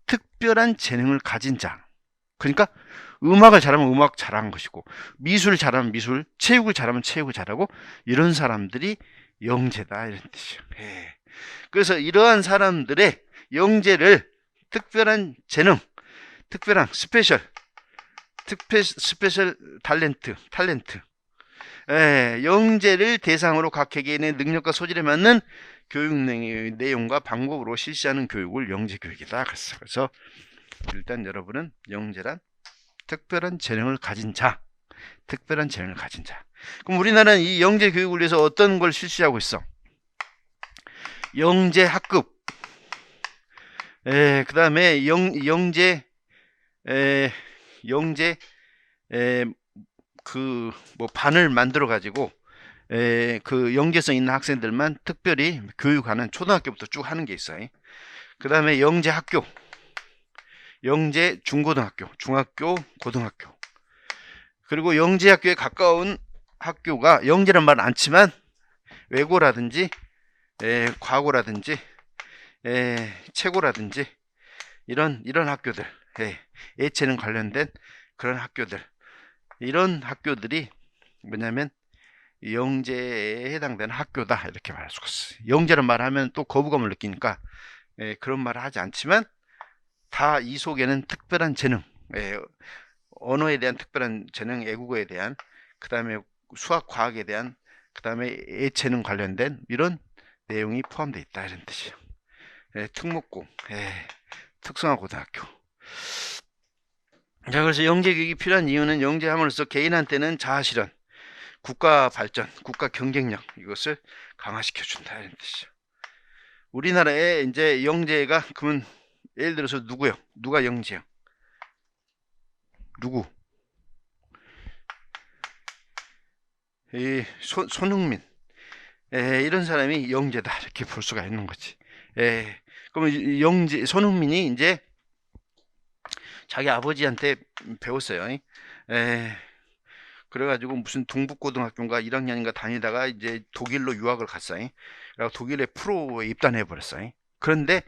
S1: 특별한 재능을 가진 자, 그러니까 음악을 잘하면 음악 잘한 것이고, 미술을 잘하면 미술, 체육을 잘하면 체육을 잘하고, 이런 사람들이 영재다, 이런 뜻이에요. 그래서 이러한 사람들의 영재를 특별한 재능, 특별한 스페셜 탤런트, 영재를 대상으로 각 개개인의 능력과 소질에 맞는 교육 내용과 방법으로 실시하는 교육을 영재교육이다. 그래서 일단 여러분은 영재란 특별한 재능을 가진 자, 특별한 재능을 가진 자. 그럼 우리나라는 이 영재 교육을 위해서 어떤 걸 실시하고 있어? 영재 학급, 그 다음에 영재 그 뭐 반을 만들어 가지고 그 영재성 있는 학생들만 특별히 교육하는, 초등학교부터 쭉 하는 게 있어요. 그 다음에 영재 학교, 영재 중고등학교, 중학교, 고등학교. 그리고 영재 학교에 가까운 학교가, 영재란 말은 않지만 외고라든지 과고라든지 최고라든지 이런 학교들, 예체능 관련된 그런 학교들, 이런 학교들이 뭐냐면 영재에 해당되는 학교다, 이렇게 말할 수가 있어요. 영재란 말 하면 또 거부감을 느끼니까 그런 말을 하지 않지만, 다 이 속에는 특별한 재능, 언어에 대한 특별한 재능, 애국어에 대한, 그 다음에 수학 과학에 대한, 그 다음에 예체능 관련된 이런 내용이 포함되어 있다, 이런 뜻이에요. 특목고, 특성화 고등학교. 자, 그래서 영재 교육이 필요한 이유는 영재함으로써 개인한테는 자아실현, 국가 발전, 국가 경쟁력, 이것을 강화시켜 준다, 이런 뜻이죠. 우리나라에 이제 영재가, 그러면 예를 들어서 누구요? 누가 영재요? 누구? 손흥민, 이런 사람이 영재다, 이렇게 볼 수가 있는 거지. 그러면 영재, 손흥민이 이제 자기 아버지한테 배웠어요. 그래가지고 무슨 동북고등학교인가 1학년인가 다니다가 이제 독일로 유학을 갔어요. 그리고 독일의 프로에 입단해 버렸어요. 그런데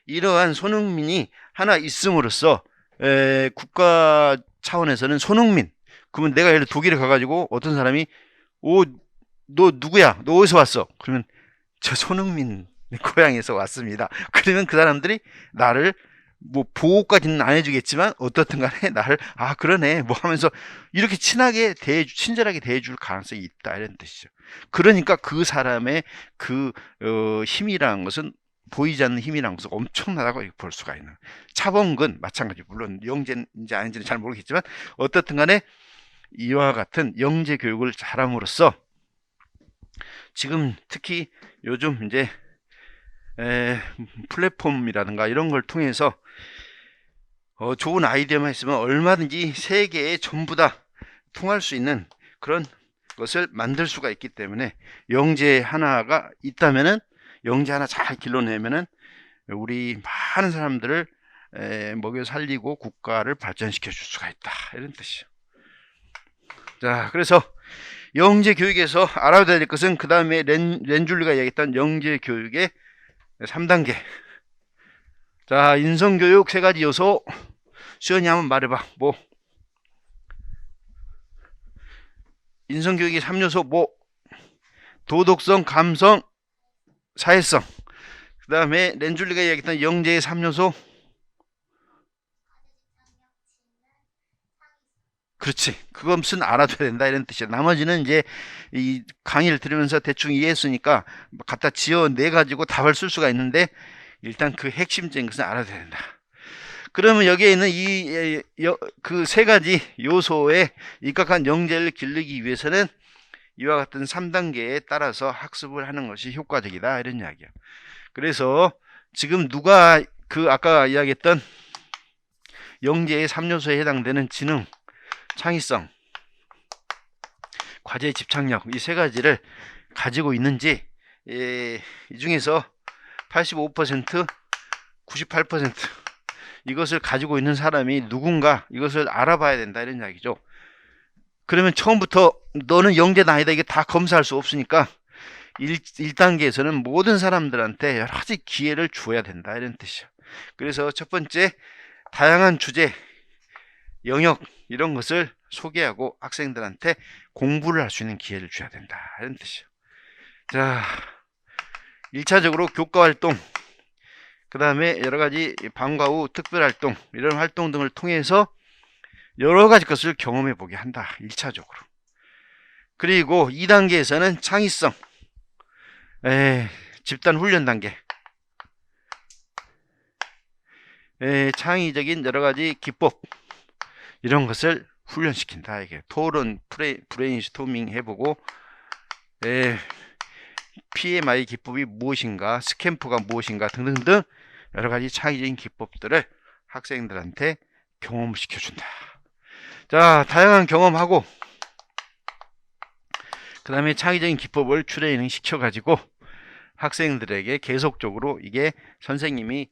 S1: 이러한 손흥민이 하나 있음으로써 국가 차원에서는 손흥민, 그러면 내가 예를 들어 독일에 가가지고 어떤 사람이 너 누구야? 너 어디서 왔어? 그러면 저 손흥민 고향에서 왔습니다. 그러면 그 사람들이 나를 뭐 보호까지는 안 해주겠지만 어떻든 간에 나를 그러네 뭐 하면서 이렇게 친절하게 대해줄 가능성이 있다, 이런 뜻이죠. 그러니까 그 사람의 그 힘이라는 것은, 보이지 않는 힘이라는 것은 엄청나다고 볼 수가 있는. 차범근 마찬가지, 물론 영재인지 아닌지는 잘 모르겠지만 어떻든 간에 이와 같은 영재 교육을 잘함으로써 지금 특히 요즘 이제 플랫폼이라든가 이런 걸 통해서 좋은 아이디어만 있으면 얼마든지 세계에 전부 다 통할 수 있는 그런 것을 만들 수가 있기 때문에, 영재 하나가 있다면은, 영재 하나 잘 길러내면은 우리 많은 사람들을 먹여 살리고 국가를 발전시켜 줄 수가 있다, 이런 뜻이죠. 자, 그래서 영재 교육에서 알아둬야 될 것은, 그 다음에 렌줄리가 얘기했던 영재 교육의 3단계. 자, 인성교육 3가지 요소. 수연이 한번 말해봐. 뭐? 인성교육이 3요소 뭐? 도덕성, 감성, 사회성. 그 다음에 렌줄리가 얘기했던 영재의 3요소. 그렇지. 그것은 알아둬야 된다, 이런 뜻이야. 나머지는 이제 이 강의를 들으면서 대충 이해했으니까 갖다 지어내가지고 답을 쓸 수가 있는데, 일단 그 핵심적인 것은 알아둬야 된다. 그러면 여기에 있는 그 3가지 요소에 입각한 영재를 기르기 위해서는 이와 같은 3단계에 따라서 학습을 하는 것이 효과적이다, 이런 이야기야. 그래서 지금 누가 그 아까 이야기했던 영재의 3요소에 해당되는 지능, 창의성, 과제 집착력, 이 3가지를 가지고 있는지, 이 중에서 85%, 98% 이것을 가지고 있는 사람이 누군가, 이것을 알아봐야 된다, 이런 이야기죠. 그러면 처음부터 너는 영재다 아니다 이게 다 검사할 수 없으니까 1단계에서는 모든 사람들한테 여러 가지 기회를 줘야 된다, 이런 뜻이죠. 그래서 첫 번째, 다양한 주제, 영역, 이런 것을 소개하고 학생들한테 공부를 할 수 있는 기회를 줘야 된다, 이런 뜻이죠. 자, 1차적으로 교과활동, 그 다음에 여러가지 방과 후 특별활동, 이런 활동 등을 통해서 여러가지 것을 경험해 보게 한다, 1차적으로. 그리고 2단계에서는 창의성, 집단 훈련 단계, 창의적인 여러 가지 기법 이런 것을 훈련시킨다. 이게 토론, 브레인스토밍 해보고 PMI 기법이 무엇인가, 스캠프가 무엇인가 등등등 여러 가지 창의적인 기법들을 학생들한테 경험시켜준다. 자, 다양한 경험하고 그 다음에 창의적인 기법을 트레이닝 시켜가지고 학생들에게 계속적으로 이게 선생님이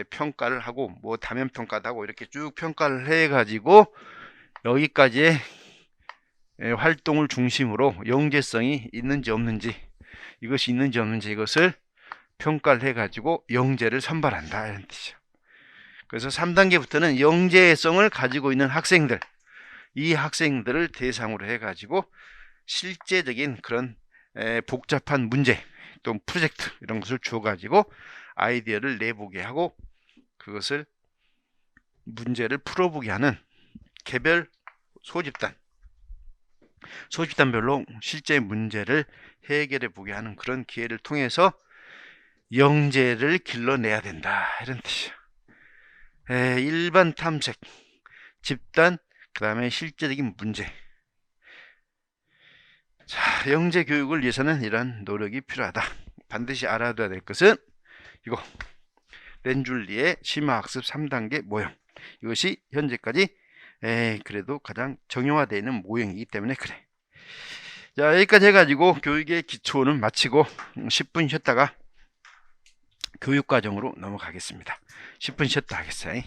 S1: 평가를 하고 뭐 다면 평가도 하고 이렇게 쭉 평가를 해가지고 여기까지의 활동을 중심으로 영재성이 있는지 없는지, 이것이 있는지 없는지 이것을 평가를 해가지고 영재를 선발한다 이런 뜻이죠. 그래서 3단계부터는 영재성을 가지고 있는 학생들, 이 학생들을 대상으로 해가지고 실제적인 그런 복잡한 문제 또 프로젝트 이런 것을 주어가지고 아이디어를 내보게 하고 그것을 문제를 풀어보게 하는 개별 소집단별로 실제 문제를 해결해 보게 하는 그런 기회를 통해서 영재를 길러내야 된다 이런 뜻이죠. 일반 탐색, 집단, 그 다음에 실제적인 문제. 자, 영재 교육을 위해서는 이런 노력이 필요하다. 반드시 알아둬야 될 것은 이거 렌줄리의 심화학습 3단계 모형, 이것이 현재까지 그래도 가장 정형화되어 있는 모형이기 때문에 그래. 자, 여기까지 해가지고 교육의 기초는 마치고 10분 쉬었다가 교육과정으로 넘어가겠습니다. 10분 쉬었다 하겠어요.